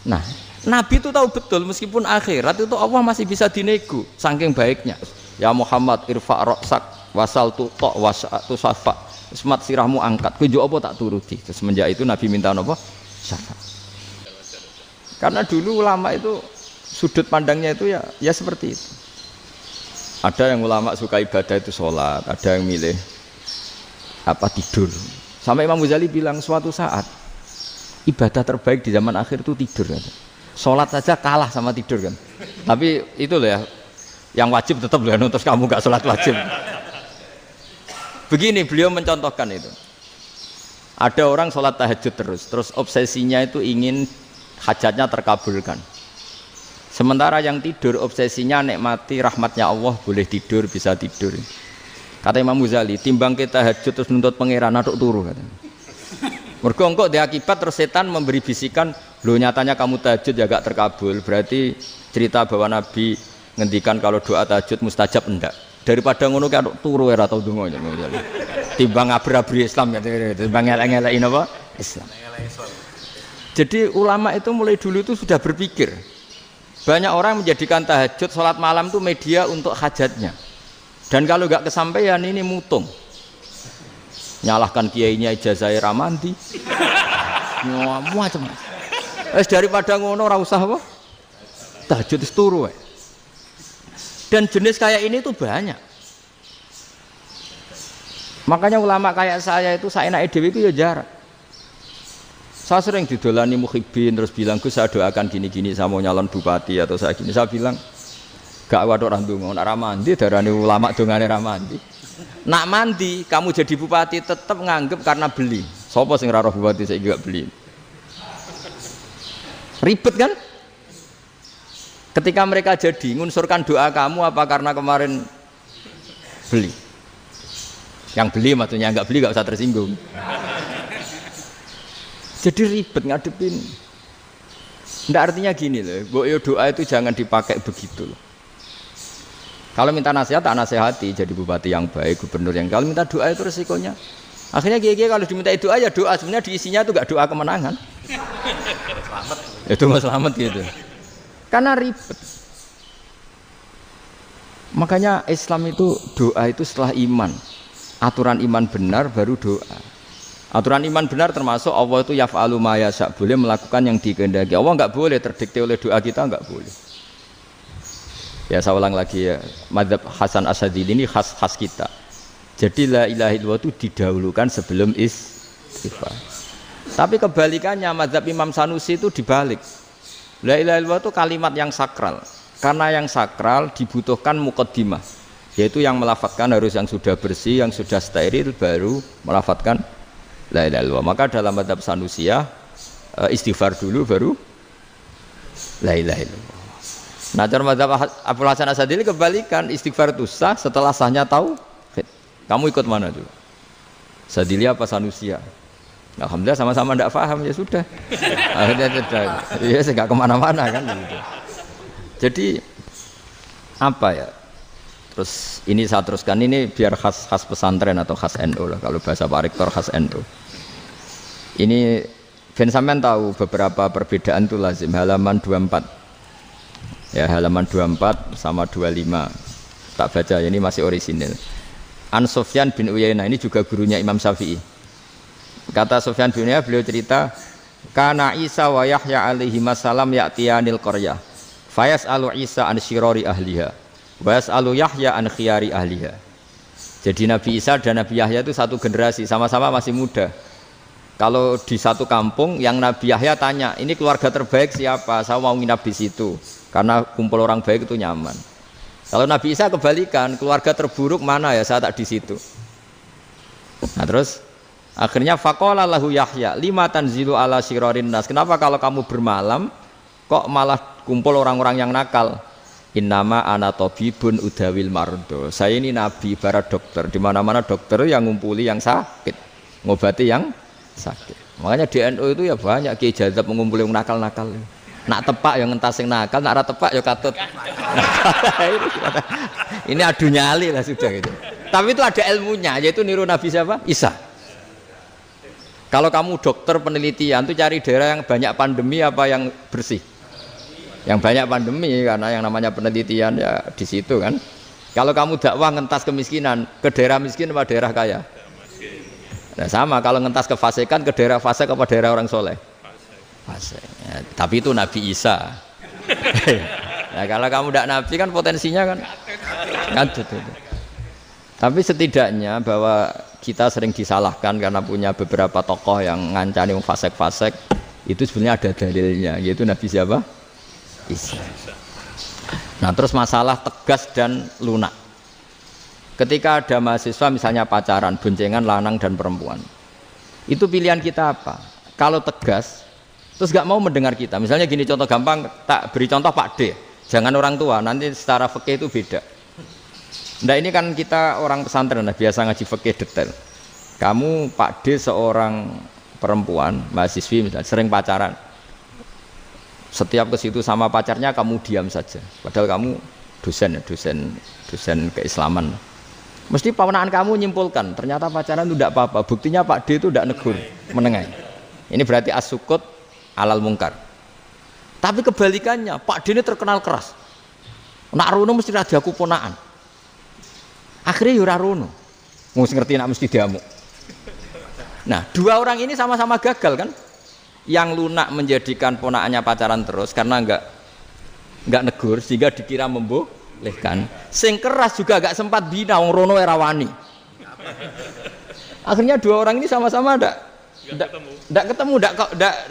S1: Nah, Nabi itu tahu betul meskipun akhirat itu Allah masih bisa dinego saking baiknya. Ya Muhammad irfa' ra'sak wasal tuqa wasatu safa. Semat sirahmu angkat. Kowe njuk apa tak turuti. Semenjak itu Nabi minta napa? Syafaat. Karena dulu ulama itu sudut pandangnya itu ya seperti itu. Ada yang ulama suka ibadah itu sholat, ada yang milih apa tidur. Sampai Imam Ghazali bilang suatu saat ibadah terbaik di zaman akhir itu tidur kan. Sholat saja kalah sama tidur kan. Tapi itu loh ya, yang wajib tetap loh, terus kamu gak sholat wajib. Begini beliau mencontohkan itu. Ada orang sholat tahajud terus obsesinya itu ingin hajatnya terkabulkan. Sementara yang tidur obsesinya nikmati rahmatnya Allah, boleh tidur, bisa tidur. Kata Imam Ghazali, timbang kita tahajud terus nuntut pangeran aduk turu katanya. Mergo engko dia akibat terus setan memberi bisikan, lho nyatanya kamu tahajud ya gak terkabul. Berarti cerita bahwa Nabi ngendikan kalau doa tahajud mustajab enggak. Daripada ngono kan turu ora tau donga. Timbang abri-abri Islam ya, timbang ngelek-ngelekin apa? Islam. Jadi ulama itu mulai dulu itu sudah berpikir. Banyak orang menjadikan tahajud, sholat malam itu media untuk hajatnya. Dan kalau nggak kesampaian ini mutung. Nyalahkan kiainya ijazah ramandi. Macam. Daripada ngono ora usah apa? Tahajud itu turu. Dan jenis kayak ini tuh banyak. Makanya ulama kayak saya itu saenake dhewe itu ya jarak. Saya sering didolani muhibbin terus bilang, Gus saya doakan gini-gini sama nyalon bupati atau saya gini. Saya bilang, gak waduh orang donga, nak ramandi darani ulama dongane ramandi. Nak mandi kamu jadi bupati tetap nganggep karena beli. Sopo sing ora roh bupati saya juga beli. Ribet kan? Ketika mereka jadi ngunsurkan doa kamu apa karena kemarin beli? Yang beli maksudnya enggak beli enggak usah tersinggung. Jadi ribet ngadepin. Nggak artinya gini loh, doa itu jangan dipakai begitu loh. Kalau minta nasihat, tak nasihati jadi bupati yang baik, gubernur yang. Kalau minta doa itu resikonya. Akhirnya gigi kalau diminta doa ya doa, sebenarnya diisinya itu nggak doa kemenangan. Selamat. Itu nggak selamat gitu. Karena ribet. Makanya Islam itu doa itu setelah iman. Aturan iman benar baru doa. Aturan iman benar termasuk Allah itu yaf'alu ma yasha, boleh melakukan yang dikehendaki. Allah enggak boleh terdikte oleh doa kita, enggak boleh. Ya saya ulang lagi ya, mazhab Hasan Asyadzili ini khas kita. Jadi la ilaha illallah itu didahulukan sebelum istighfar. Tapi kebalikannya mazhab Imam Sanusi itu dibalik. La ilaha illallah itu kalimat yang sakral. Karena yang sakral dibutuhkan muqaddimah, yaitu yang melafadzkan harus yang sudah bersih, yang sudah steril baru melafadzkan la ilaha illallah. Maka dalam mazhab Sanusiyah istighfar dulu baru la ilaha illallah. Nah, dalam mazhab Abdul Hasan Asyadzili kebalikan, istighfar itu sah setelah sahnya tauhid. Kamu ikut mana tuh? Asyadzili apa Sanusiyah? Alhamdulillah sama-sama tidak paham ya sudah. Akhirnya sudah. Ya saya nggak kemana-mana kan gitu. Jadi apa ya? Terus ini saya teruskan, ini biar khas pesantren atau khas NU lah, kalau bahasa Pak Rektor khas NU. Ini Ben sampean tahu beberapa perbedaan itu lazim. Halaman 24 ya, halaman 24 sama 25 tak baca, ini masih orisinil. An Sufyan bin Uyainah, ini juga gurunya Imam Syafi'i. Kata Sufyan bin Uyainah, beliau cerita, kana Isa wa Yahya alaihi salam ya'tiyanil qaryah fayas'alu Isa an syirari ahliha wa yas'alu Yahya an khiyari ahliha. Jadi Nabi Isa dan Nabi Yahya itu satu generasi, sama-sama masih muda. Kalau di satu kampung yang Nabi Yahya tanya, ini keluarga terbaik siapa? Saya mau nginap di situ karena kumpul orang baik itu nyaman. Kalau Nabi Isa kebalikan, keluarga terburuk mana ya? Saya tak di situ. Nah terus akhirnya faqala lahu Yahya lima tanzilu ala syirarin nas. Kenapa kalau kamu bermalam kok malah kumpul orang-orang yang nakal? Innama ana tabibun udawil mardo. Saya ini nabi barat dokter. Di mana-mana dokter yang ngumpuli yang sakit, ngobati yang sakit. Makanya di NU itu ya banyak kiai jazab mengumpuli yang nakal-nakal. Nak tepak yang ngentas yang nakal, nak ora tepak ya katut. Ini adu nyali lah sudah gitu. Tapi itu ada ilmunya, yaitu niru Nabi siapa? Isa. Kalau kamu dokter penelitian tuh cari daerah yang banyak pandemi apa yang bersih? Yang banyak pandemi, karena yang namanya penelitian ya di situ kan. Kalau kamu dakwah ngentas kemiskinan, ke daerah miskin apa daerah kaya? Nah sama, kalau ngentas kefasikan ke daerah fasik apa daerah orang soleh? Fasik. Ya, tapi itu Nabi Isa. Nah kalau kamu tidak Nabi kan potensinya kan itu. Tapi setidaknya bahwa kita sering disalahkan karena punya beberapa tokoh yang ngancani fasik-fasik, itu sebenarnya ada dalilnya, yaitu Nabi siapa? Isa. Nah terus masalah tegas dan lunak. Ketika ada mahasiswa misalnya pacaran, boncengan lanang dan perempuan, itu pilihan kita apa? Kalau tegas, terus gak mau mendengar kita. Misalnya gini, contoh gampang, tak beri contoh Pak D, jangan orang tua, nanti secara fikih itu beda. Nah ini kan kita orang pesantren, nah, biasa ngaji fikih detail. Kamu Pak D seorang perempuan, mahasiswi misalnya, sering pacaran. Setiap ke situ sama pacarnya kamu diam saja. Padahal kamu dosen keislaman. Mesti ponakan kamu nyimpulkan, ternyata pacaran itu tidak apa-apa. Buktinya Pak D itu tidak negur, menengahi. Ini berarti as-sukut alal mungkar. Tapi kebalikannya, Pak D ini terkenal keras. Nak rono mesti ra diaku ponakan. Akhirnya ya ora rono. Mesti ngerti nak mesti diamuk. Nah, dua orang ini sama-sama gagal kan? Yang lunak menjadikan ponakannya pacaran terus karena enggak negur sehingga dikira membolehkan. Sing keras juga enggak sempat bina wong rono era wani. Akhirnya dua orang ini sama-sama enggak ketemu,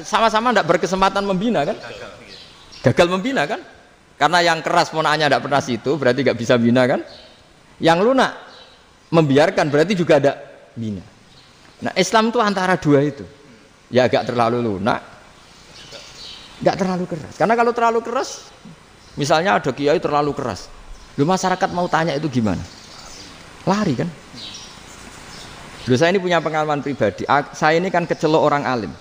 S1: sama-sama enggak berkesempatan membina kan? Gagal membina kan? Karena yang keras ponakannya enggak pernah situ, berarti enggak bisa bina kan? Yang lunak membiarkan berarti juga ada bina. Nah, Islam itu antara dua itu. Ya agak terlalu lunak, enggak terlalu keras. Karena kalau terlalu keras, misalnya ada kiai terlalu keras, lu masyarakat mau tanya itu gimana? Lari kan? Dulu saya ini punya pengalaman pribadi. Saya ini kan kecelok orang alim.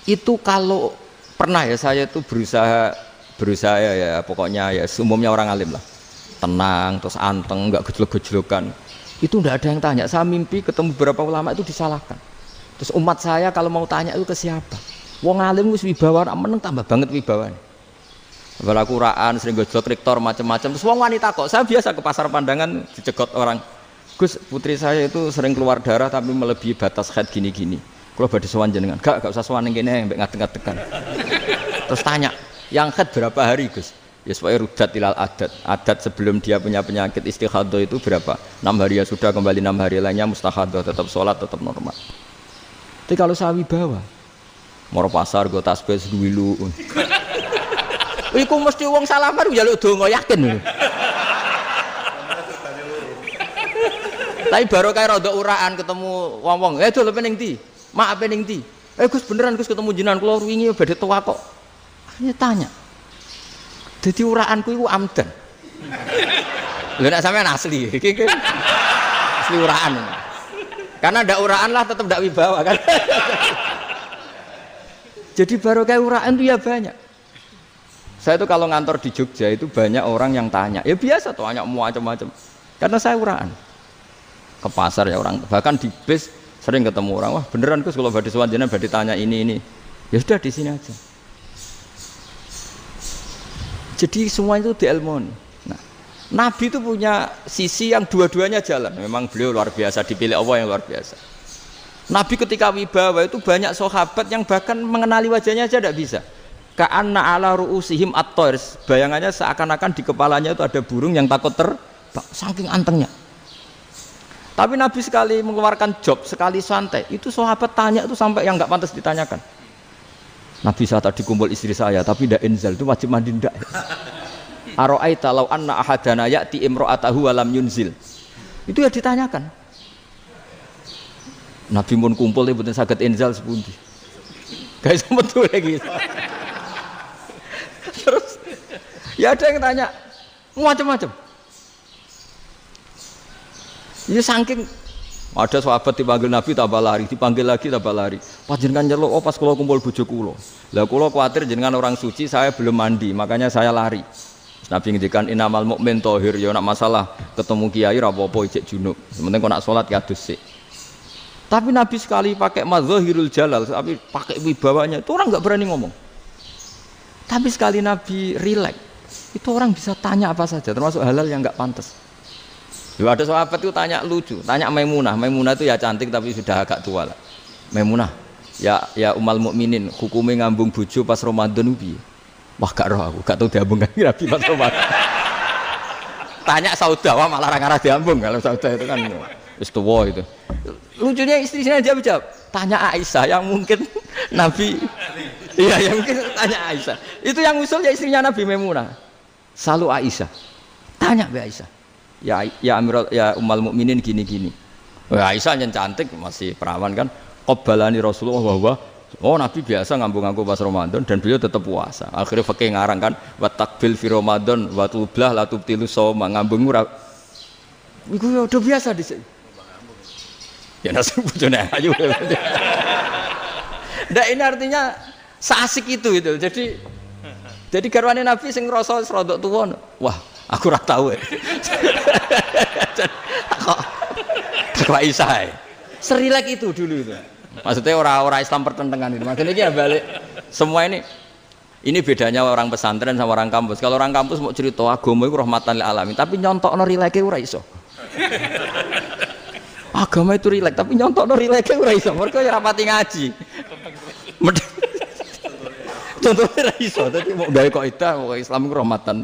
S1: Itu kalau pernah ya saya itu berusaha ya pokoknya ya umumnya orang alim lah. Tenang, terus anteng, enggak gejlok-gejlokan. Itu enggak ada yang tanya. Saya mimpi ketemu beberapa ulama itu disalahkan. Terus umat saya kalau mau tanya itu ke siapa? Wong alim wis wibawa, meneng tambah banget wibawane. Bala Quran sering gojlok rektor macam-macam. Terus wong wanita kok, saya biasa ke pasar pandangan dicegot orang. Gus, putri saya itu sering keluar darah tapi melebihi batas haid gini-gini. Kalau badhe sowan jenengan, gak usah sowan ning kene mbek ngadeg-ngadegan. Terus tanya, yang haid berapa hari, Gus? Ya supaya rudat ilal adat sebelum dia punya penyakit istihadah itu berapa? 6 hari ya sudah, kembali 6 hari lainnya mustahadah, tetap sholat, tetap normal. Tapi kalau saya wibawa, moro pasar gue tasbih seduwilu. Iku mesti wong salaman njaluk donga yakin. Tapi baru kayak rada uraan ketemu wong-wong, dol pening ndi? Mak pening ndi? Gus beneran Gus ketemu jenengan kula wingi badhe tua kok. Akhirnya tanya. Jadi uraanku itu amdan. Lho nek sampean asli, iki asli uraan. Karena ndak uraan lah tetap ndak wibawa kan. Jadi baru kayak uraan itu ya banyak. Saya itu kalau ngantor di Jogja itu banyak orang yang tanya. Ya biasa tuh tanya macam-macam. Karena saya uraan. Ke pasar ya orang, bahkan di bis sering ketemu orang. Wah beneran Gus kalau badhe sowan jenengan badhe tanya ini. Ya sudah di sini aja. Jadi semua itu diilmoni. Nah, Nabi itu punya sisi yang dua-duanya jalan. Memang beliau luar biasa, dipilih Allah yang luar biasa. Nabi ketika wibawa itu banyak sahabat yang bahkan mengenali wajahnya aja tidak bisa. Ka'anna ala ru'usihim at-tayr. Bayangannya seakan-akan di kepalanya itu ada burung yang takut terbang, saking antengnya. Tapi Nabi sekali mengeluarkan job, sekali santai, itu sahabat tanya itu sampai yang nggak pantas ditanyakan. Nabi saya tadi kumpul istri saya, tapi tidak inzal, itu wajib mandi ndak. Aro'aita law anna ahadana ya'ti imro'atahu walam yunzil. Itu ya ditanyakan. Nabi pun kumpul itu betul saged inzal sepundi. Guys betul lagi. Terus ya ada yang tanya macam-macam. Ya saking ada sahabat dipanggil Nabi tambah lari, dipanggil lagi tambah lari. Panjenengan nyeluk, oh pas kula kumpul bojo kula. Lah kula kuwatir jenengan orang suci, saya belum mandi, makanya saya lari. Nabi ngendikan innamal mukmin thahir, ya nak masalah ketemu kiai ra apa-apa ijek junub. Penting kok nak salat ya adus sik. Tapi Nabi sekali pakai mazahirul jalal, tapi pakai wibawanya, itu orang enggak berani ngomong. Tapi sekali Nabi rileks, itu orang bisa tanya apa saja, termasuk halal yang enggak pantas. Lalu ada sahabat itu tanya lucu, tanya Maimunah itu ya cantik tapi sudah agak tua lah. Maimunah, ya umal mukminin, hukumnya ngambung bojo pas Ramadan ubi. Wah gak roh aku, gak tahu diambung kan Nabi pas Ramadan. Tanya Saudah, wah malah orang arah diambung kalau Saudah itu kan istiwa itu. Lucunya istrinya dia jawab, tanya Aisyah yang mungkin Nabi, iya yang mungkin tanya Aisyah. Itu yang usul ya istrinya Nabi Maimunah. Selalu Aisyah, tanya be Aisyah. Ya Amirul ya umal mukminin gini-gini. Aisyah yang cantik masih perawan kan. Qabbalani Rasulullah bahwa oh Nabi biasa ngambung-ngambung pas Ramadan dan beliau tetap puasa. Akhirnya fakih ngarang kan wa takbil fi Ramadan wa tublah la tubtilu shauma ngambung ora. Iku ya udah biasa di sini. Ya nasi bojone ayu. Ndak ini artinya seasik itu. Jadi garwane Nabi sing ngrasa rodok tuwa. Wah, Aku ora tahu. Kok takwa Isa. Serilek itu dulu itu. Maksudnya orang-orang Islam pertentangan itu. Maksudnya ini ya balik semua ini bedanya orang pesantren sama orang kampus. Kalau orang kampus mau cerita agama itu rahmatan lil alamin, tapi nyontokno rileke ora iso. Agama itu rilek, tapi nyontokno rileke ora iso. Mergo ya rapati ngaji. Contohnya ora iso, dadi mau gawe kaidah kok Islam itu rahmatan.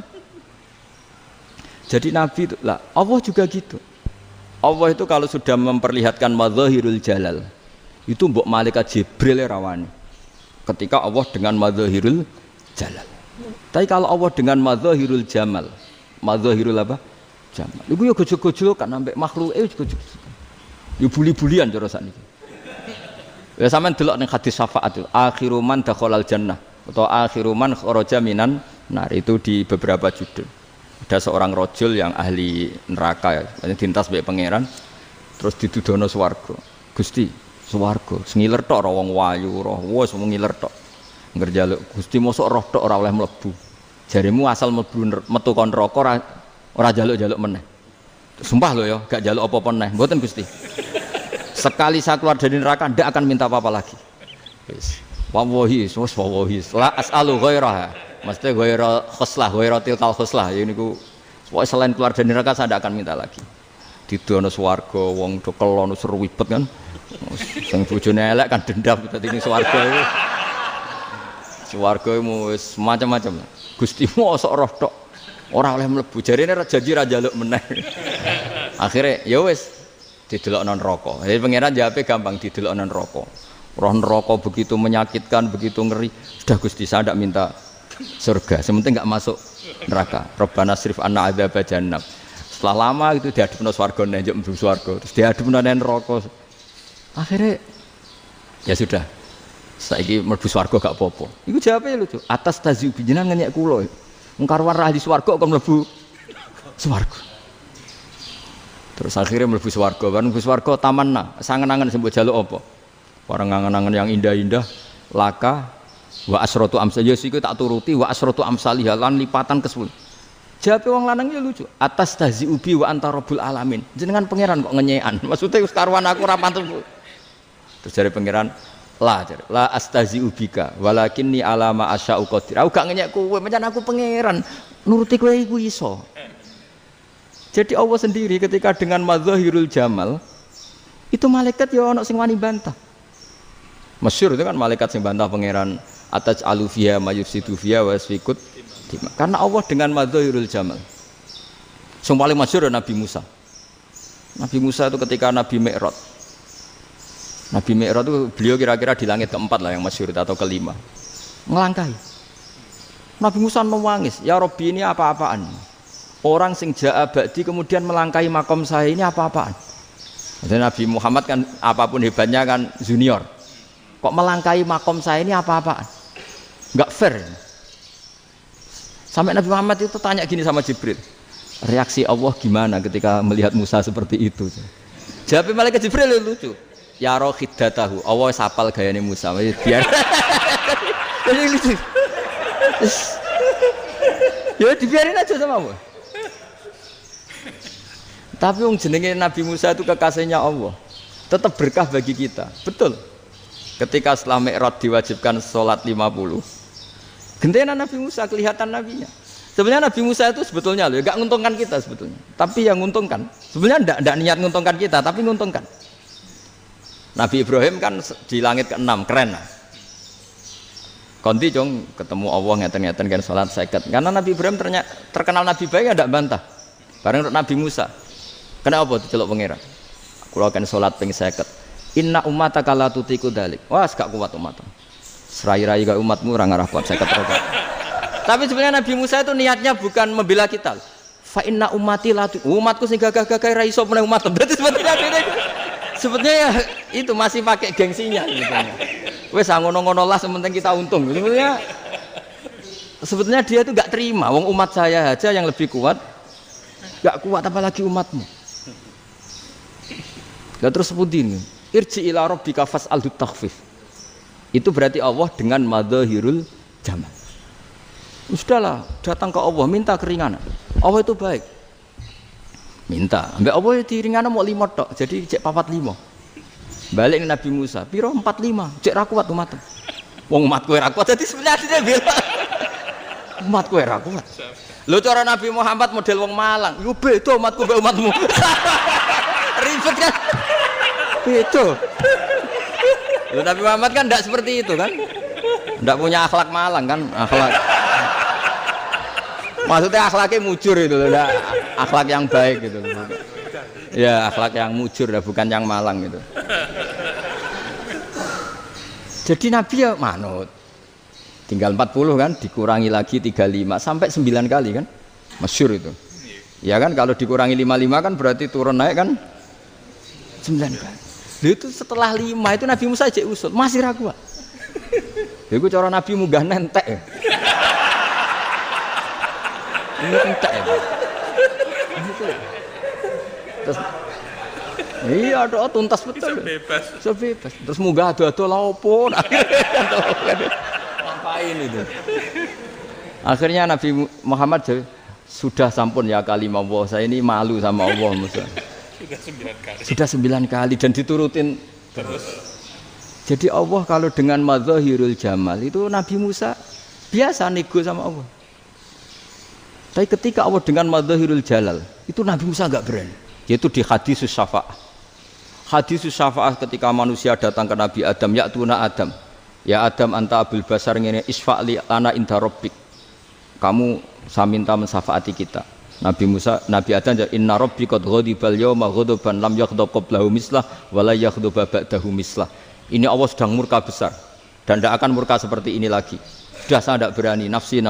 S1: Jadi Nabi itu lah, Allah juga gitu. Allah itu kalau sudah memperlihatkan madzahirul jalal, itu mbok malaikat Jibril rawani. Ketika Allah dengan madzahirul jalal. Tapi kalau Allah dengan madzahirul jamal, madzahirul apa? Jamal. Iku yo gojol-gojol kan ambek makhluke yo gojol. Yo buli-bulian cara sakniki. Ya sampean delok ning hadis syafaat itu, akhiru man dakhalal jannah atau akhiru man kharaja minan nar, itu di beberapa judul. Ada seorang rojul yang ahli neraka ya, dintas mbek pangeran, terus ditudono swarga. Gusti, swarga, sengiler tok ora wong wayu, roh wis ngiler tok. Ngger njaluk Gusti mosok roh tok ora oleh mlebu. Jarimu asal mlebu metu kon neraka ora njaluk-njaluk meneh. Sumpah lho ya, gak njaluk apa-apa meneh. Mboten Gusti. Sekali saya keluar dari neraka ndak akan minta apa-apa lagi. Wis. Wallahi, wallahi. La as'alu ghairaha. Maksudnya ghaira khoslah, ghaira tilkal khoslah. Ya niku selain keluar dari neraka saya ndak akan minta lagi. Didono swarga wong do kelon seru wibet kan. Sing bojone elek kan dendam dadi ning swarga iku. Swarga wis macam-macam. Gusti mosok roh tok ora oleh mlebu. Jarine janji ra njaluk meneh. Akhire ya wis didelokno neraka. Jadi pangeran jawabe gampang, didelokno neraka. Roh neraka begitu menyakitkan, begitu ngeri. Sudah Gusti saya ndak minta surga, sementing enggak masuk neraka. Rabbana srif anna adzab jahannam. Setelah lama itu diadepno swarga njuk mlebu swarga, terus diadepno neraka. Akhirnya ya sudah. Saiki mlebu swarga gak apa-apa. Iku jawabe lucu. Atas taziu jenengan ngenyek kula. Wong karuan ra di swarga kok mlebu swarga. Terus akhirnya mlebu swarga, bareng mlebu swarga tamanna, sangen-angen sing mbok jaluk apa? Bareng angen-angen yang indah-indah, laka wa asratu amsal ya siku tak turuti wa asratu amsalih lan lipatan ke-10. Jawabe wong lanang ya lucu. Atas taziu bi wa anta rabbul alamin. Jenengan pangeran kok ngenyekan. Maksudnya wis karuan aku ora pantes. Terus jare pangeran la astazi'u bika walakinni ala ma asya'u qadir. Aku gak ngenyek kowe, pancen aku pangeran. Nuruti kowe iku iso. Jadi Allah sendiri ketika dengan madzahirul jamal itu malaikat ya ana sing wani bantah. Masyhur itu kan malaikat sing bantah pangeran ataj alufiya mayusidu fiya wasfikut. Karena Allah dengan madzahirul jamal. Sing paling masyhur Nabi Musa. Nabi Musa itu ketika Nabi Mi'raj. Nabi Mi'raj itu beliau kira-kira di langit keempat lah yang masyhur atau kelima. Ngelangkai. Nabi Musa nangis, "Ya Rabbi, ini apa-apaan? Orang sing ja'a ba'di kemudian melangkai makom saya ini apa-apaan?" Jadi Nabi Muhammad kan apapun hebatnya kan junior. Kok melangkai makom saya ini apa-apaan? Enggak fair. Sampai Nabi Muhammad itu tanya gini sama Jibril. Reaksi Allah gimana ketika melihat Musa seperti itu? Jawab malaikat Jibril lucu. Ya roh khiddatahu. Allah sapal gayane Musa. Biar. Jadi lucu. Ya dibiarin aja sama Allah. Tapi wong jenenge Nabi Musa itu kekasihnya Allah. Tetap berkah bagi kita. Betul. Ketika setelah Mi'raj diwajibkan sholat 50. Gentenan Nabi Musa kelihatan nabinya. Sebenarnya Nabi Musa itu sebetulnya loh, enggak menguntungkan kita sebetulnya. Tapi yang menguntungkan, sebenarnya enggak niat menguntungkan kita, tapi menguntungkan. Nabi Ibrahim kan di langit ke-6, keren lah. Konti jong ketemu Allah ngeten-ngeten kan sholat 50. Karena Nabi Ibrahim terkenal Nabi baik enggak bantah. Bareng Nabi Musa. Kenapa diceluk pangeran? Kula akan sholat ping 50. Inna ummataka la tutiku dzalik. Wah, gak kuat umatmu. Serai-rai gak umatmu ora ngarah kuat 50 rokaat. Tapi sebenarnya Nabi Musa itu niatnya bukan membela kita. Fa inna ummati la umatku sing gagah-gagah ra iso meneh umat. Berarti sebetulnya ya itu masih pakai gengsinya gitu. Wes ngono-ngono lah sementing kita untung. Sebetulnya dia itu enggak terima wong umat saya aja yang lebih kuat. Enggak kuat apalagi umatmu. Lah terus sebutin irji ila rabbika fas'alhu takhfif. Itu berarti Allah dengan madzahirul jamal. Sudahlah, datang ke Allah minta keringanan. Allah itu baik. Minta, ambek Allah ya diringana mau 5 tok, jadi cek 45. Balik Nabi Musa, piro 45, cek ra kuat umat. Wong umat kowe ra kuat, jadi sebenarnya bela. Umat kowe ra kuat. Lho cara Nabi Muhammad model wong Malang, yo beda umatku mbek umatmu. Ribet kan? Beda. Lho Nabi Muhammad kan enggak seperti itu kan? Enggak punya akhlak Malang kan, akhlak. Maksudnya akhlaknya mujur itu, enggak akhlak yang baik gitu. Ya, akhlak yang mujur bukan yang Malang gitu. Jadi Nabi ya manut. Tinggal 40 kan, dikurangi lagi 35 sampai 9 kali kan. Masyhur itu. Ya kan kalau dikurangi 55 kan berarti turun naik kan 9 kali. Itu setelah 5 itu Nabi Musa cek usut, masih ragu. Iku cara Nabi munggah nentek ya. Ini entek ya. Terus iya doa tuntas betul. Sebebas. Terus munggah ado-ado lha opo? Ngapain itu? Akhirnya Nabi Muhammad sudah sampun ya kalimah Allah, saya ini malu sama Allah Musa. Sudah 9 kali dan diturutin terus. Jadi Allah kalau dengan madzahirul jamal itu Nabi Musa biasa nego sama Allah. Tapi ketika Allah dengan madzahirul jalal itu Nabi Musa enggak berani. Yaitu di hadisus syafa'ah. Hadisus syafa'ah ketika manusia datang ke Nabi Adam, ya'tuna Adam. Ya Adam anta abul basar ngene isfa'li ana inda rabbik. Kamu saya minta mensafaati kita. Nabi Musa, Nabi Adam inna rabbi qad ghadibal yawma ghadaban lam yaghdab qablahu mislah wa la yaghdab ba'dahu mislah. Ini Allah sedang murka besar dan tidak akan murka seperti ini lagi. Sudah saya tidak berani nafsi.